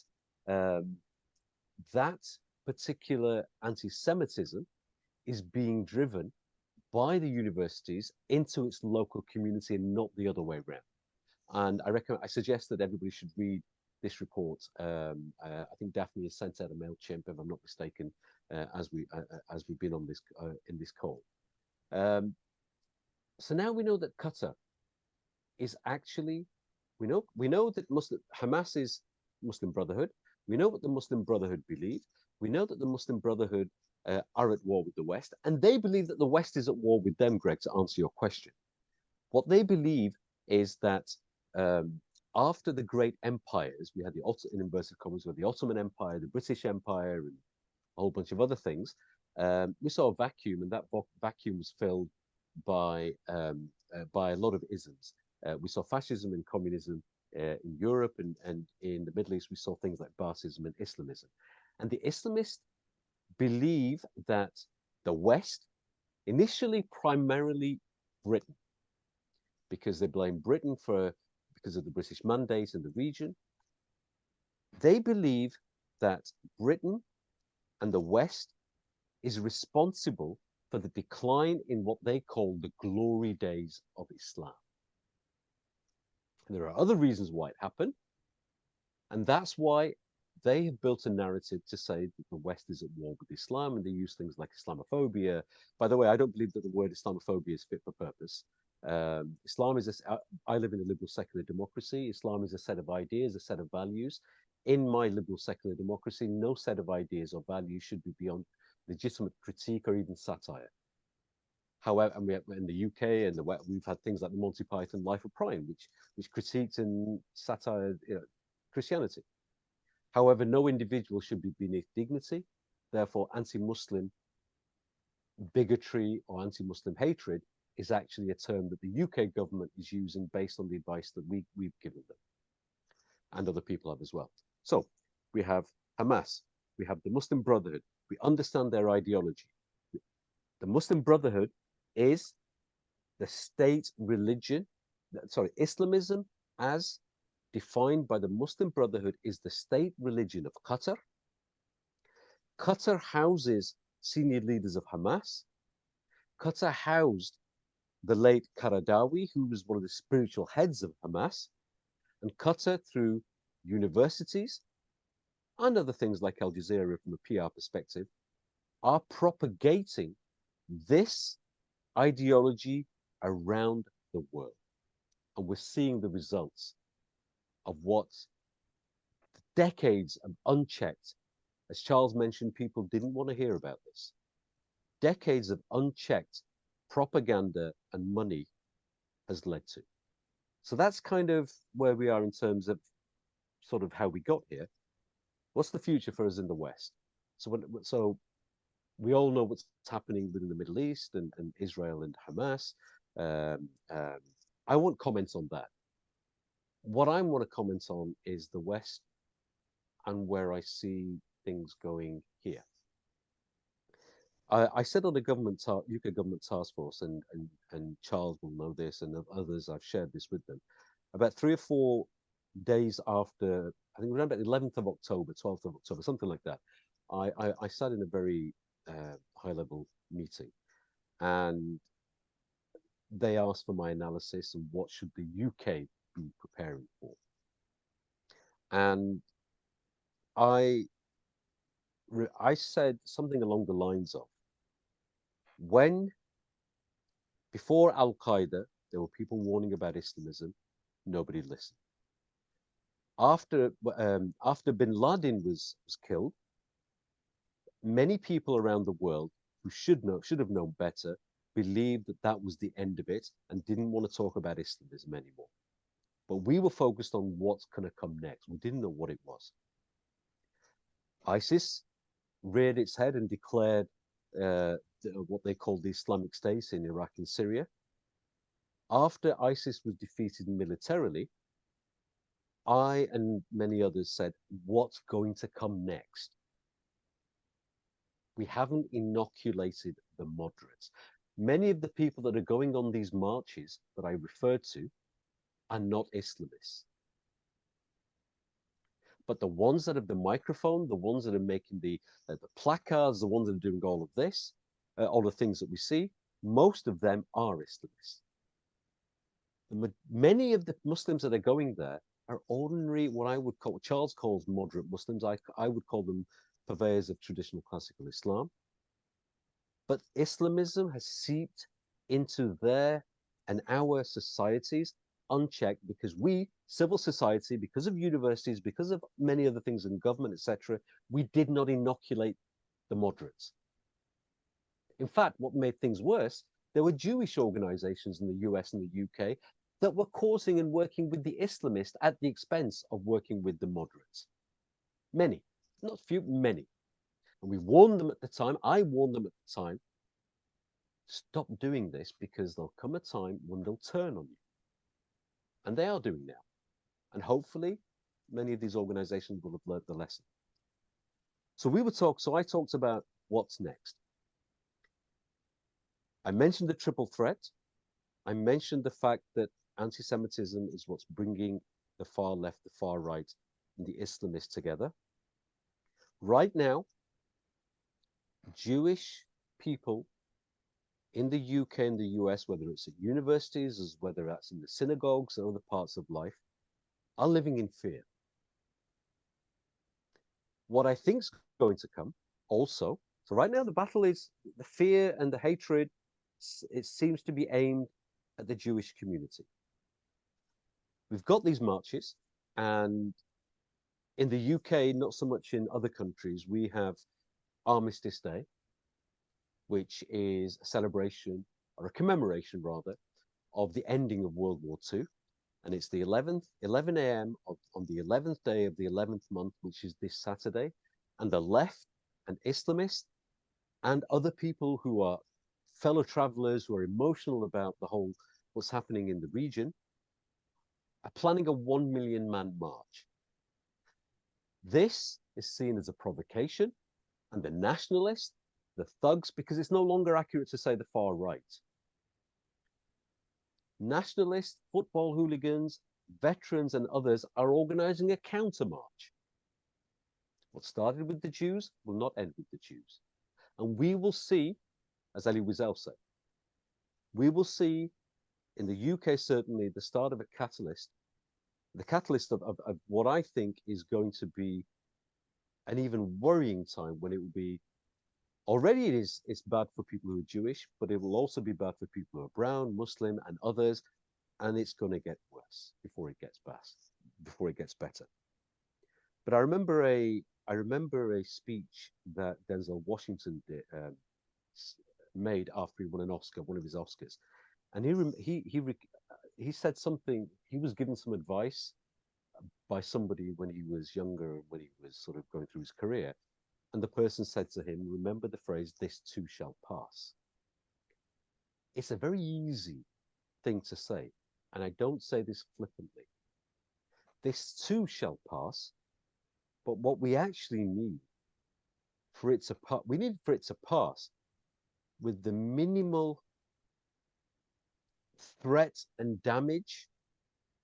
that particular anti-Semitism is being driven by the universities into its local community and not the other way around. And I suggest that everybody should read this report. I think Daphne has sent out a MailChimp, if I'm not mistaken, as we've been on this in this call. So now we know that Qatar is actually, we know that Hamas is Muslim Brotherhood. We know what the Muslim Brotherhood believe. We know that the Muslim Brotherhood are at war with the West, and they believe that the West is at war with them, Greg, to answer your question. What they believe is that after the great empires, we had in inverted commas, we had the Ottoman Empire, the British Empire, and a whole bunch of other things. We saw a vacuum, and that vacuum was filled by a lot of isms. We saw fascism and communism in Europe, and in the Middle East, we saw things like Baathism and Islamism. And the Islamists believe that the West, initially primarily Britain, because they blame Britain because of the British mandate in the region, they believe that Britain and the West is responsible for the decline in what they call the glory days of Islam. And there are other reasons why it happened, and that's why they have built a narrative to say that the West is at war with Islam, and they use things like Islamophobia. By the way, I don't believe that the word Islamophobia is fit for purpose. Islam is I live in a liberal secular democracy. Islam is a set of ideas, a set of values. In my liberal secular democracy, no set of ideas or values should be beyond legitimate critique or even satire. However, and in the UK and we've had things like the Monty Python Life of Brian, which critiqued and satired, Christianity. However, no individual should be beneath dignity. Therefore, anti-Muslim bigotry or anti-Muslim hatred is actually a term that the UK government is using based on the advice that we've given them, and other people have as well. So we have Hamas, we have the Muslim Brotherhood. We understand their ideology. The Muslim Brotherhood is the state religion, sorry, Islamism as defined by the Muslim Brotherhood is the state religion of Qatar. Qatar houses senior leaders of Hamas. Qatar housed the late Qaradawi, who was one of the spiritual heads of Hamas. And Qatar, through universities and other things like Al Jazeera from a PR perspective, are propagating this ideology around the world. And we're seeing the results of what decades of unchecked, as Charles mentioned, people didn't want to hear about this. Decades of unchecked propaganda and money has led to. So that's kind of where we are in terms of sort of how we got here. What's the future for us in the West? So we all know what's happening within the Middle East and Israel and Hamas. I won't comment on that. What I want to comment on is the West and where I see things going here. I said on the UK government task force, and Charles will know this, and others, I've shared this with them. About 3 or 4 days after, I think around about the 11th of October, 12th of October, something like that, I sat in a very high-level meeting, and they asked for my analysis and what should the UK be preparing for. And I said something along the lines of, before Al-Qaeda, there were people warning about Islamism, nobody listened. After bin Laden was killed, many people around the world who should have known better believed that was the end of it and didn't want to talk about Islamism anymore. But we were focused on what's going to come next. We didn't know what it was. ISIS reared its head and declared what they called the Islamic State in Iraq and Syria. After ISIS was defeated militarily, I and many others said, what's going to come next? We haven't inoculated the moderates. Many of the people that are going on these marches that I referred to are not Islamists. But the ones that have the microphone, the ones that are making the placards, the ones that are doing all of this, all the things that we see, most of them are Islamists. Many of the Muslims that are going there are ordinary, what I would call, Charles calls moderate Muslims. I would call them purveyors of traditional classical Islam. But Islamism has seeped into their and our societies unchecked because we, civil society, because of universities, because of many other things in government, etc., we did not inoculate the moderates. In fact, what made things worse, there were Jewish organizations in the US and the UK that were causing and working with the Islamists at the expense of working with the moderates. Many, not few, many. And we warned them at the time, I warned them at the time, stop doing this because there'll come a time when they'll turn on you. And they are doing now. And hopefully, many of these organizations will have learned the lesson. So I talked about what's next. I mentioned the triple threat. I mentioned the fact that anti-Semitism is what's bringing the far left, the far right, and the Islamists together. Right now, Jewish people in the UK and the US, whether it's at universities, as whether that's in the synagogues or other parts of life, are living in fear. What I think is going to come also, so right now the battle is the fear and the hatred, it seems to be aimed at the Jewish community. We've got these marches, and in the UK, not so much in other countries, we have Armistice Day, which is a celebration or a commemoration rather, of the ending of World War II. And it's the 11 a.m. on the 11th day of the 11th month, which is this Saturday. And the left and Islamists and other people who are fellow travelers who are emotional about the whole, what's happening in the region, are planning a 1 million man march. This is seen as a provocation, and the nationalists, the thugs, because it's no longer accurate to say the far right. Nationalists, football hooligans, veterans, and others are organizing a counter march. What started with the Jews will not end with the Jews. And we will see, as Ali Wiesel said, we will see in the UK certainly the start of a catalyst, the catalyst of what I think is going to be an even worrying time, when it will be, already it's bad for people who are Jewish, but it will also be bad for people who are brown, Muslim, and others, and it's going to get worse before it gets better. But I remember a speech that Denzel Washington made after he won an Oscar, one of his Oscars, and he said something. He was given some advice by somebody when he was younger, when he was sort of going through his career, and the person said to him, "Remember the phrase, 'This too shall pass.'" It's a very easy thing to say, and I don't say this flippantly. This too shall pass, but what we actually need for it to pass with the minimal threat and damage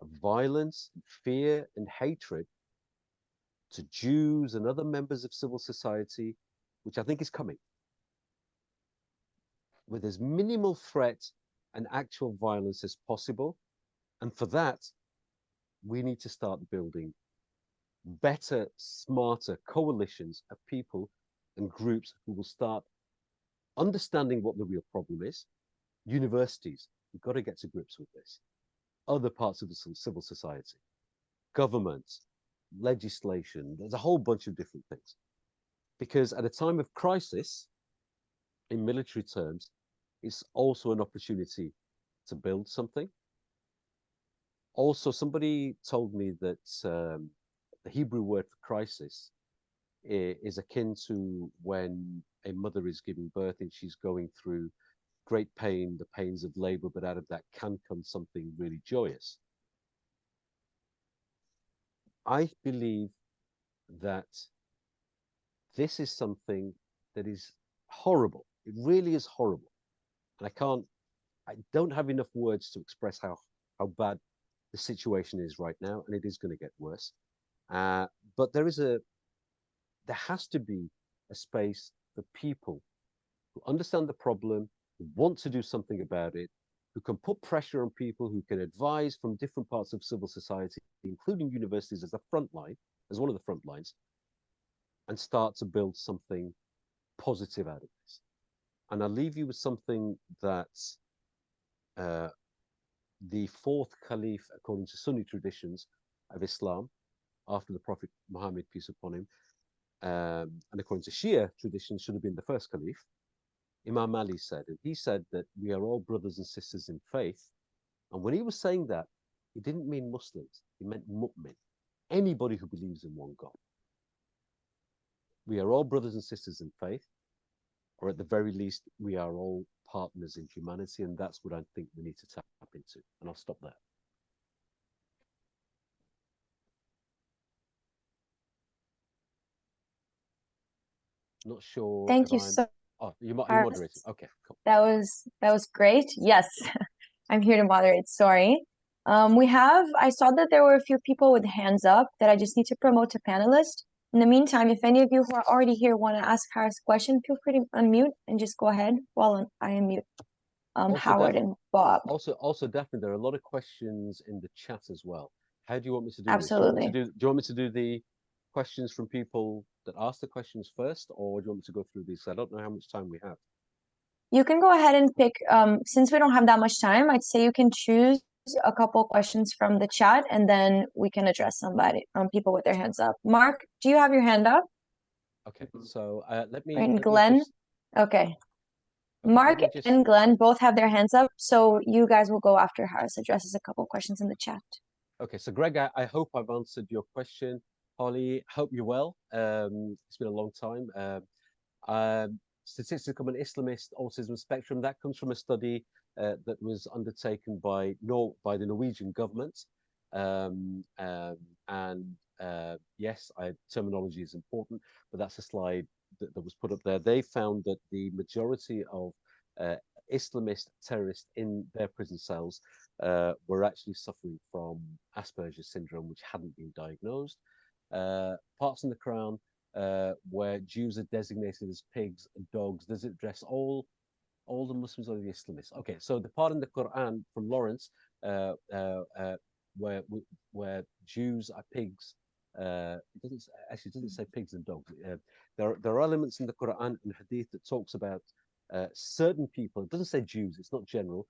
of violence, and fear, and hatred to Jews and other members of civil society, which I think is coming, with as minimal threat and actual violence as possible. And for that, we need to start building better, smarter coalitions of people and groups who will start understanding what the real problem is. Universities, we've got to get to grips with this. Other parts of the civil society, governments, legislation, there's a whole bunch of different things. Because at a time of crisis, in military terms, it's also an opportunity to build something. Also, somebody told me that the Hebrew word for crisis is akin to when a mother is giving birth and she's going through great pain, the pains of labor, but out of that can come something really joyous. I believe that this is something that is horrible. It really is horrible. And I don't have enough words to express how bad the situation is right now, and it is going to get worse. But there has to be a space for people who understand the problem, who want to do something about it, who can put pressure on people, who can advise from different parts of civil society, including universities as the front line, as one of the front lines, and start to build something positive out of this. And I'll leave you with something that the fourth caliph, according to Sunni traditions of Islam, after the Prophet Muhammad, peace upon him, and according to Shia traditions, should have been the first caliph, Imam Ali said. And he said that we are all brothers and sisters in faith. And when he was saying that, he didn't mean Muslims, he meant mu'min, anybody who believes in one God. We are all brothers and sisters in faith, or at the very least, we are all partners in humanity, and that's what I think we need to tap into. And I'll stop there. Not sure. Thank you so Oh, you're Haras. moderating. Okay, cool. That was great. Yes, I'm here to moderate. Sorry. I saw that there were a few people with hands up that I just need to promote to panelists. In the meantime, if any of you who are already here want to ask Haras a question, feel free to unmute and just go ahead while I unmute Howard and Bob. Also, Daphne, there are a lot of questions in the chat as well. How do you want me to do Absolutely. this? Do you want me to do the questions from people that ask the questions first, or do you want me to go through these? I don't know how much time we have. You can go ahead and pick, since we don't have that much time, I'd say you can choose a couple questions from the chat, and then we can address people with their hands up. Mark, do you have your hand up? Okay, so let me. And Glenn? Okay. Mark me just and Glenn both have their hands up, so you guys will go after Haras addresses a couple questions in the chat. Okay, so Greg, I hope I've answered your question. Holly, hope you're well. It's been a long time. Statistics on an Islamist autism spectrum, that comes from a study that was undertaken by the Norwegian government. Yes, terminology is important, but that's a slide that was put up there. They found that the majority of Islamist terrorists in their prison cells were actually suffering from Asperger's syndrome, which hadn't been diagnosed. Parts in the Quran where Jews are designated as pigs and dogs, does it address all the Muslims or the Islamists? Okay, so the part in the Quran from Lawrence where Jews are pigs, it doesn't say pigs and dogs. There are elements in the Quran and Hadith that talks about certain people. It doesn't say Jews. It's not general.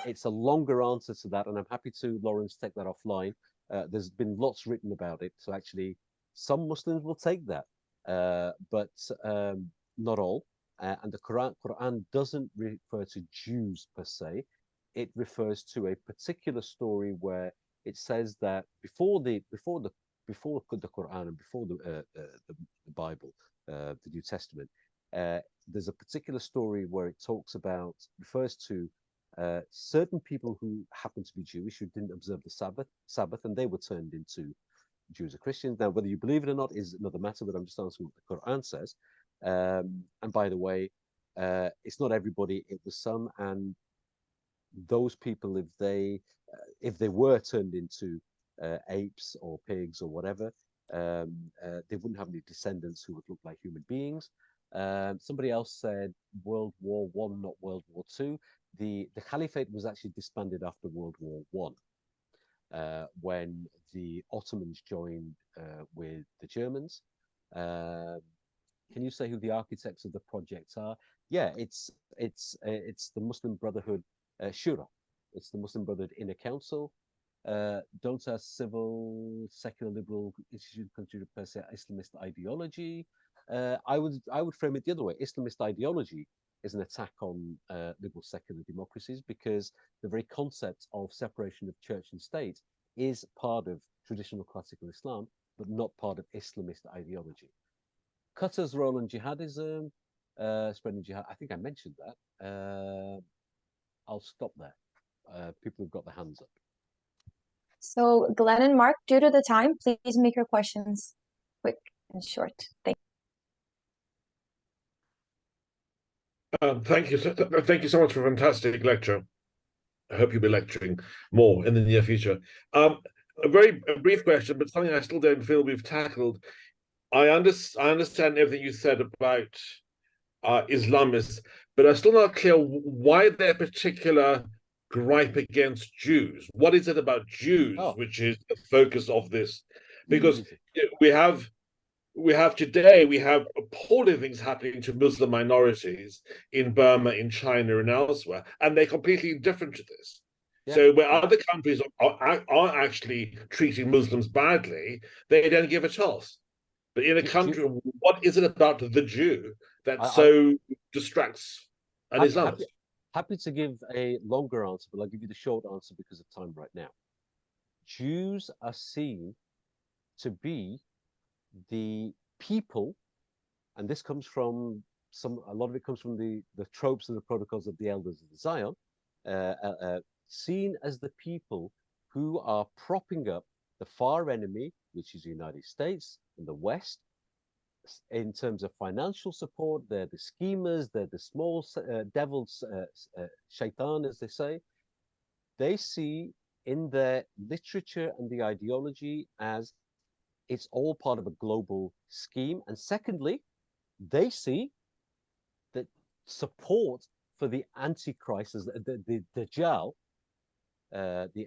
It's a longer answer to that, and I'm happy to, Lawrence, take that offline. There's been lots written about it, so actually some Muslims will take that, but not all. And the Quran doesn't refer to Jews per se. It refers to a particular story where it says that before the Quran and before the Bible, the New Testament, there's a particular story where it refers to certain people who happen to be Jewish who didn't observe the Sabbath, and they were turned into Jews or Christians. Now, whether you believe it or not is another matter, but I'm just answering what the Quran says. And by the way, it's not everybody; it was some, and those people, if they were turned into apes or pigs or whatever, they wouldn't have any descendants who would look like human beings. Somebody else said World War One, not World War Two. The Caliphate was actually disbanded after World War One, when the Ottomans joined with the Germans. Can you say who the architects of the project are? Yeah, it's the Muslim Brotherhood Shura. It's the Muslim Brotherhood Inner Council. Don't ask civil, secular, liberal institute considered per se Islamist ideology. I would frame it the other way. Islamist ideology is an attack on liberal secular democracies, because the very concept of separation of church and state is part of traditional classical Islam, but not part of Islamist ideology. Qatar's role in jihadism, spreading jihad, I think I mentioned that. I'll stop there. People have got their hands up. So Glenn and Mark, due to the time, please make your questions quick and short. Thank you. Thank you so much for a fantastic lecture. I hope you'll be lecturing more in the near future. A very brief question, but something I still don't feel we've tackled. I understand everything you said about Islamists, but I'm still not clear why their particular gripe against Jews. What is it about Jews which is the focus of this? Because we have appalling things happening to Muslim minorities in Burma, in China, and elsewhere, and they're completely indifferent to this. Yeah. So where other countries are actually treating Muslims badly, they don't give a toss. But in a country, what is it about the Jew that so distracts an Islamist? Happy to give a longer answer, but I'll give you the short answer because of time right now. Jews are seen to be the people, and this comes from a lot of it comes from the tropes and the protocols of the elders of Zion, seen as the people who are propping up the far enemy, which is the United States and the West, in terms of financial support. They're the schemers, they're the small devils, shaitan, as they say. They see in their literature and the ideology as it's all part of a global scheme. And secondly, they see that support for the Antichrist, the Dajjal, the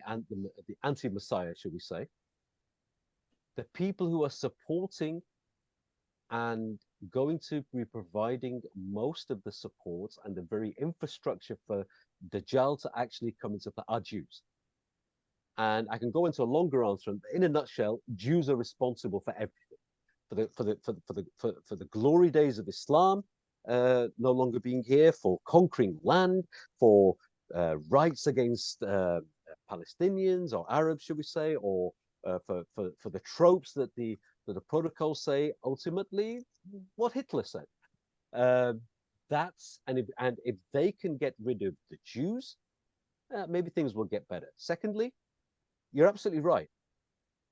anti-Messiah, shall we say, the people who are supporting and going to be providing most of the support and the very infrastructure for Dajjal to actually come into play are Jews. And I can go into a longer answer. In a nutshell, Jews are responsible for everything, for the glory days of Islam, no longer being here, for conquering land, for rights against Palestinians or Arabs, should we say, or for the tropes that the protocols say, ultimately what Hitler said. And if they can get rid of the Jews, maybe things will get better. Secondly, you're absolutely right.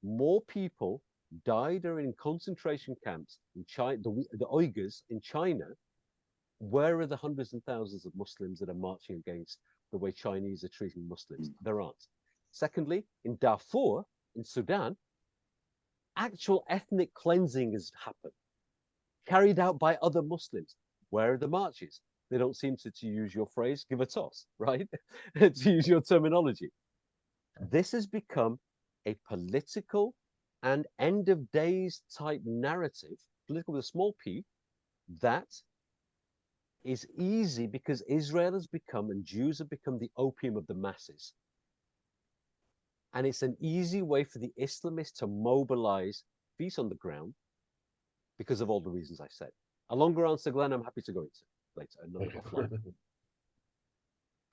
More people died or in concentration camps in China, the Uyghurs in China. Where are the hundreds and thousands of Muslims that are marching against the way Chinese are treating Muslims? There aren't. Secondly, in Darfur, in Sudan, actual ethnic cleansing has happened, carried out by other Muslims. Where are the marches? They don't seem to use your phrase, give a toss, right? To use your terminology. This has become a political and end of days type narrative, political with a small p, that is easy because Israel has become, and Jews have become, the opium of the masses. And it's an easy way for the Islamists to mobilize feet on the ground because of all the reasons I said. A longer answer, Glenn, I'm happy to go into later,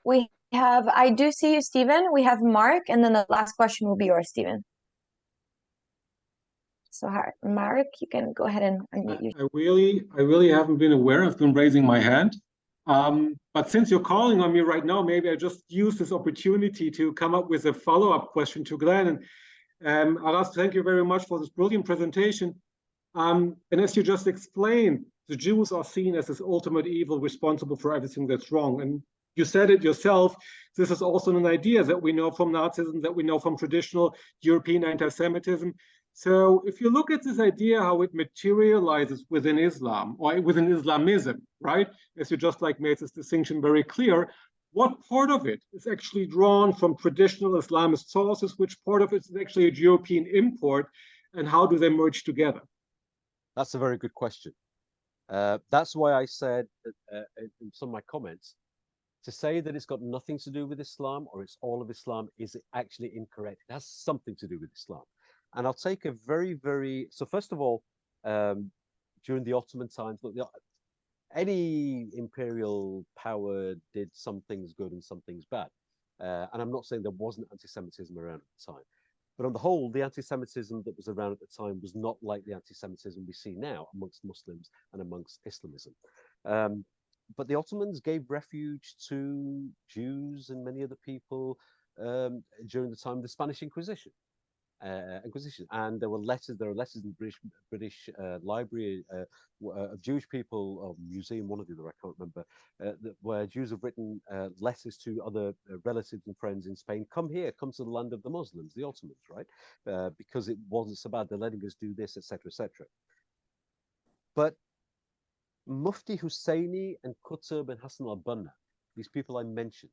offline. I do see you, Stephen. We have Mark, and then the last question will be yours, Stephen. So, Mark, you can go ahead and unmute you. I really haven't been aware. I've been raising my hand. But since you're calling on me right now, maybe I just use this opportunity to come up with a follow-up question to Glenn. And Haras, thank you very much for this brilliant presentation. And as you just explained, the Jews are seen as this ultimate evil responsible for everything that's wrong. And you said it yourself, this is also an idea that we know from Nazism, that we know from traditional European anti-Semitism. So if you look at this idea, how it materializes within Islam or within Islamism, right? As you just made this distinction very clear, what part of it is actually drawn from traditional Islamist sources, which part of it is actually a European import, and how do they merge together? That's a very good question. That's why I said in some of my comments, to say that it's got nothing to do with Islam or it's all of Islam is actually incorrect. It has something to do with Islam. And I'll take a so first of all, during the Ottoman times, any imperial power did some things good and some things bad. And I'm not saying there wasn't anti-Semitism around at the time. But on the whole, the anti-Semitism that was around at the time was not like the anti-Semitism we see now amongst Muslims and amongst Islamism. But the Ottomans gave refuge to Jews and many other people during the time of the Spanish Inquisition. And there are letters in the British Library of Jewish people, or museum, one or the other, I can't remember, where Jews have written letters to other relatives and friends in Spain. Come here, come to the land of the Muslims, the Ottomans, right? Because it wasn't so bad, they're letting us do this, etc., etc. But Mufti Husseini and Qutb and Hassan al-Banna, these people I mentioned,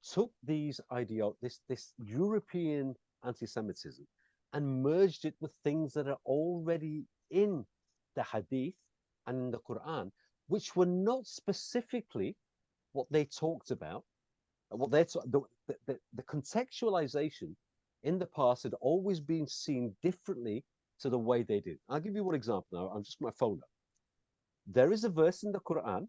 took these this European anti-Semitism and merged it with things that are already in the Hadith and in the Quran, which were not specifically what they talked about. What the contextualization in the past had always been seen differently to the way they did. I'll give you one example now. I'm just my phone up. There is a verse in the Quran.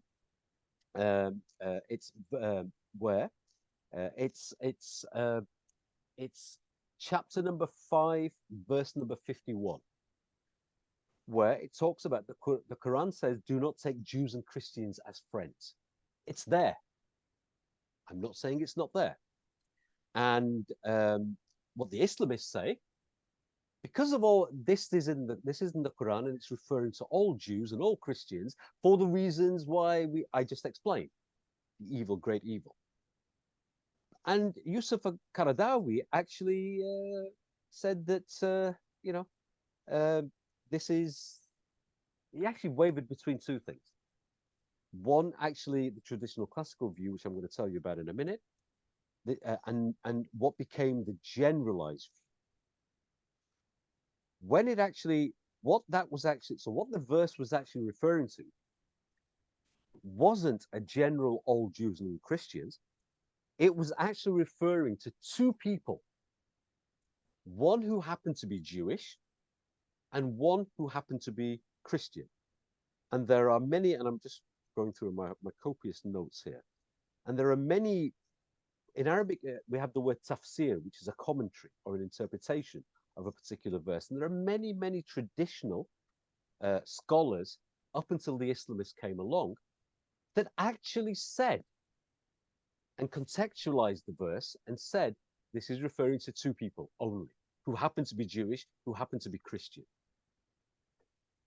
It's chapter number 5, verse number 51, where it talks about the Quran says, "Do not take Jews and Christians as friends." It's there. I'm not saying it's not there. And what the Islamists say, because of all this is in the Quran, and it's referring to all Jews and all Christians for the reasons why I just explained, the evil, great evil. And Yusuf al-Qaradawi actually said that he actually wavered between two things. One, actually, the traditional classical view, which I'm going to tell you about in a minute, and what became the generalized view. When it actually, what the verse was actually referring to wasn't a general all Jews and Christians. It was actually referring to two people, one who happened to be Jewish and one who happened to be Christian. And there are many, and I'm just going through my copious notes here. And there are many, in Arabic, we have the word tafsir, which is a commentary or an interpretation of a particular verse. And there are many, many traditional scholars up until the Islamists came along that actually said and contextualized the verse and said, this is referring to two people only, who happen to be Jewish, who happen to be Christian.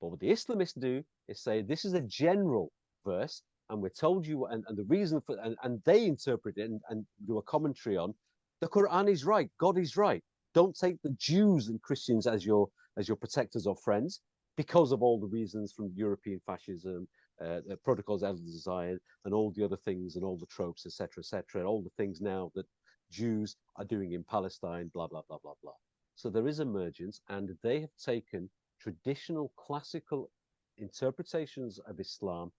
But what the Islamists do is say, this is a general verse, and we're told you, and the reason for, and they interpret it and do a commentary on, the Quran is right, God is right. Don't take the Jews and Christians as your protectors or friends, because of all the reasons from European fascism, the protocols out of Zion, and all the other things, and all the tropes, etc., and all the things now that Jews are doing in Palestine, blah, blah, blah, blah, blah. So there is emergence, and they have taken traditional classical interpretations of Islam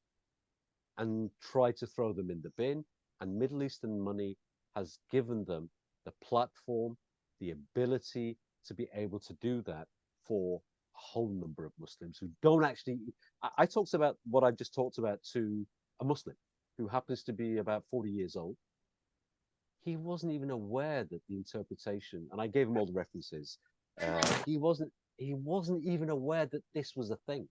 and tried to throw them in the bin, and Middle Eastern money has given them the platform, the ability to be able to do that for a whole number of Muslims who don't actually. I talked about what I've just talked about to a Muslim who happens to be about 40 years old. He wasn't even aware that the interpretation, and I gave him all the references. He wasn't even aware that this was a thing,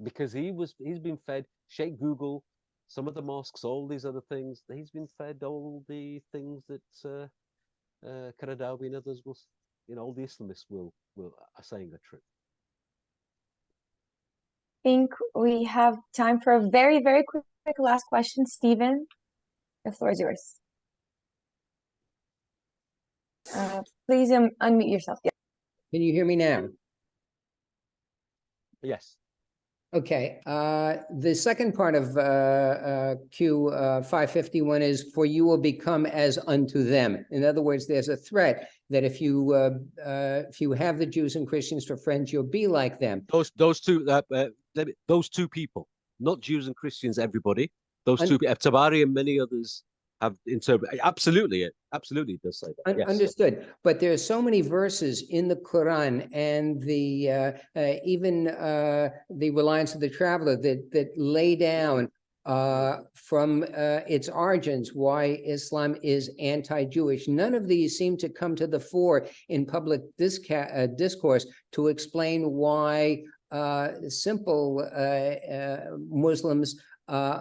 because he's been fed Sheikh Google, some of the mosques, all these other things. He's been fed all the things that Qaradawi and others will, all the Islamists are saying are true. I think we have time for a very, very quick last question. Stephen, the floor is yours. Please unmute yourself. Yeah. Can you hear me now? Yes. Okay. The second part of Q 551 is, for you will become as unto them. In other words, there's a threat that if you have the Jews and Christians for friends, you'll be like them. Those two people, not Jews and Christians, everybody. Those two, Tabari and many others have interpreted. Absolutely, it does say that. Yes. Understood. But there are so many verses in the Quran and the even the Reliance of the Traveler that lay down from its origins why Islam is anti-Jewish. None of these seem to come to the fore in public discourse to explain why simple Muslims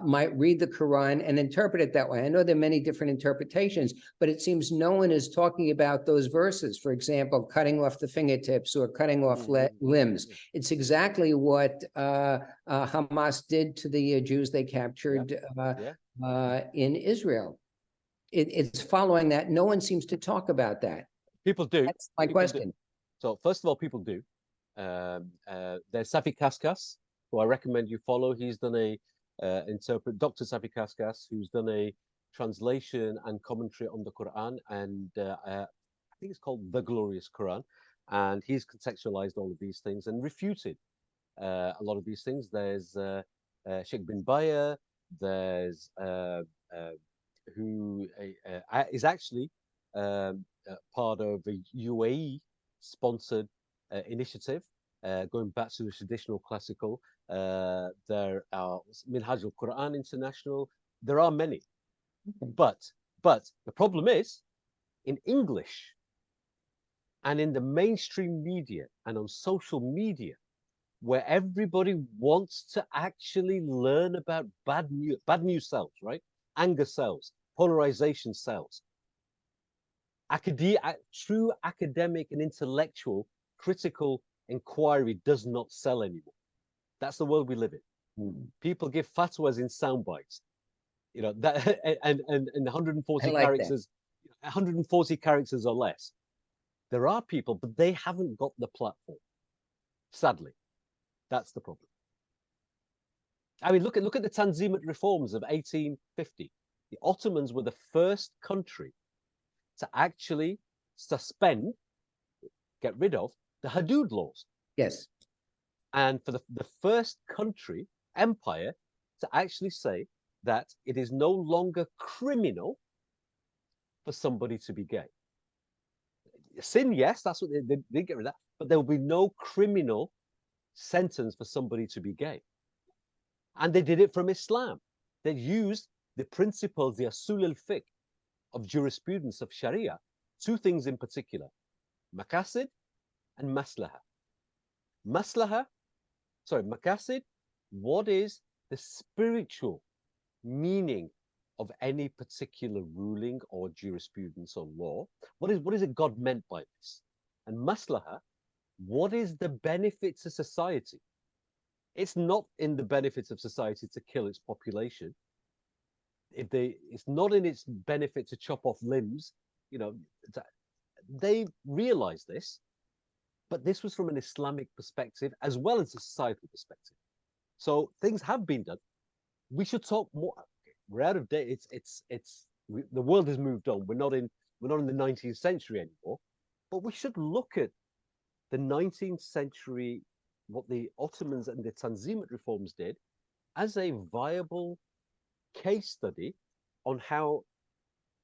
might read the Quran and interpret it that way. I know there are many different interpretations, but it seems no one is talking about those verses. For example, cutting off the fingertips or cutting off limbs. It's exactly what Hamas did to the Jews they captured in Israel. It's following that. No one seems to talk about that. People do. That's my question. So first of all, people do. There's Safi Kaskas, who I recommend you follow. He's done Dr. Safi Kaskas, who's done a translation and commentary on the Quran, and I think it's called The Glorious Quran, and he's contextualized all of these things and refuted a lot of these things. There's Sheikh bin Baya, there's who is actually part of a UAE sponsored initiative going back to the traditional classical. There are Minhaj al-Quran International. There are many, but the problem is, in English and in the mainstream media and on social media, where everybody wants to actually learn about bad news sells, right? Anger sells, polarization sells. True academic and intellectual critical inquiry does not sell anymore. That's the world we live in. People give fatwas in sound bites, that and 140 characters, 140 characters or less. There are people, but they haven't got the platform. Sadly, that's the problem. I mean, look at the Tanzimat reforms of 1850. The Ottomans were the first country to actually suspend, get rid of the Hudud laws. Yes. And for the first empire, to actually say that it is no longer criminal for somebody to be gay. Sin, yes, that's what they did get rid of that, but there will be no criminal sentence for somebody to be gay. And they did it from Islam. They used the principles, the asul al-fiqh of jurisprudence of Sharia, two things in particular, maqasid and maslaha. Maqasid, what is the spiritual meaning of any particular ruling or jurisprudence or law? What is it God meant by this? And maslaha, what is the benefit to society? It's not in the benefits of society to kill its population. It's not in its benefit to chop off limbs. You know, they realized this, but this was from an Islamic perspective as well as a societal perspective. So things have been done. We should talk more. We're out of date. The world has moved on. We're not in the 19th century anymore, but we should look at the 19th century, what the Ottomans and the Tanzimat reforms did, as a viable case study on how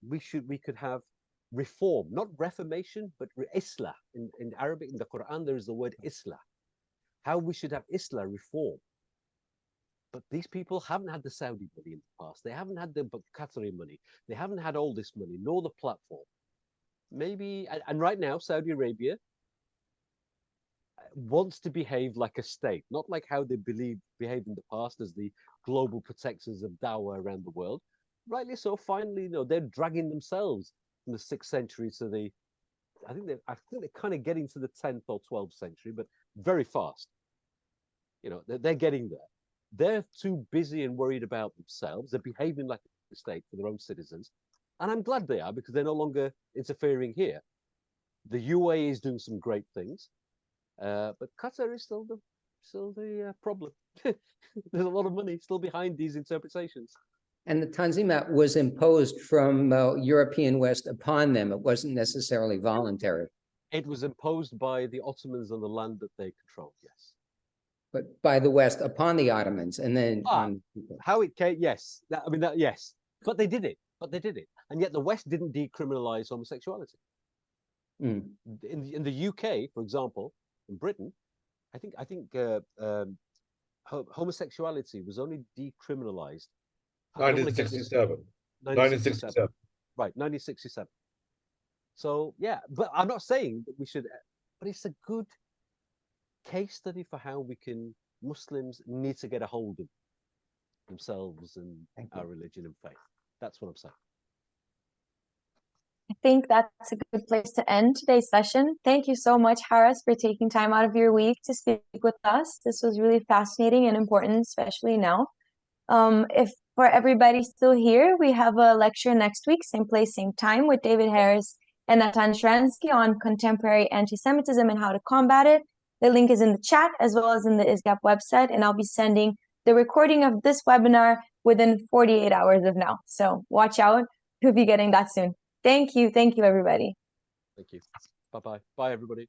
we could have reform, not reformation, but islah. In Arabic, in the Quran, there is the word islah. How we should have islah, reform. But these people haven't had the Saudi money in the past. They haven't had the Qatari money. They haven't had all this money, nor the platform. Maybe, and right now, Saudi Arabia wants to behave like a state, not like how they behaved in the past as the global protectors of dawah around the world. Rightly so, finally, you know, they're dragging themselves from the 6th century to the, I think they're kind of getting to the 10th or 12th century, but very fast. You know, they're getting there. They're too busy and worried about themselves. They're behaving like a state for their own citizens. And I'm glad they are, because they're no longer interfering here. The UAE is doing some great things. But Qatar is still the problem. There's a lot of money still behind these interpretations. And the Tanzimat was imposed from European West upon them. It wasn't necessarily voluntary. It was imposed by the Ottomans on the land that they controlled, yes. But by the West upon the Ottomans, and then on how it came, yes. Yes. But they did it. And yet the West didn't decriminalize homosexuality. Mm. In the UK, for example, in Britain, I think homosexuality was only decriminalized 1967. 1967. Right, 1967. So yeah, but I'm not saying that we should, but it's a good case study for how Muslims need to get a hold of themselves and our religion and faith. That's what I'm saying. I think that's a good place to end today's session. Thank you so much, Haras, for taking time out of your week to speak with us. This was really fascinating and important, especially now. If for everybody still here, we have a lecture next week, same place, same time, with David Haras and Natan Sharansky on contemporary anti-Semitism and how to combat it. The link is in the chat as well as in the ISGAP website, and I'll be sending the recording of this webinar within 48 hours of now. So watch out, you'll be getting that soon. Thank you, everybody. Thank you. Bye-bye. Bye, everybody.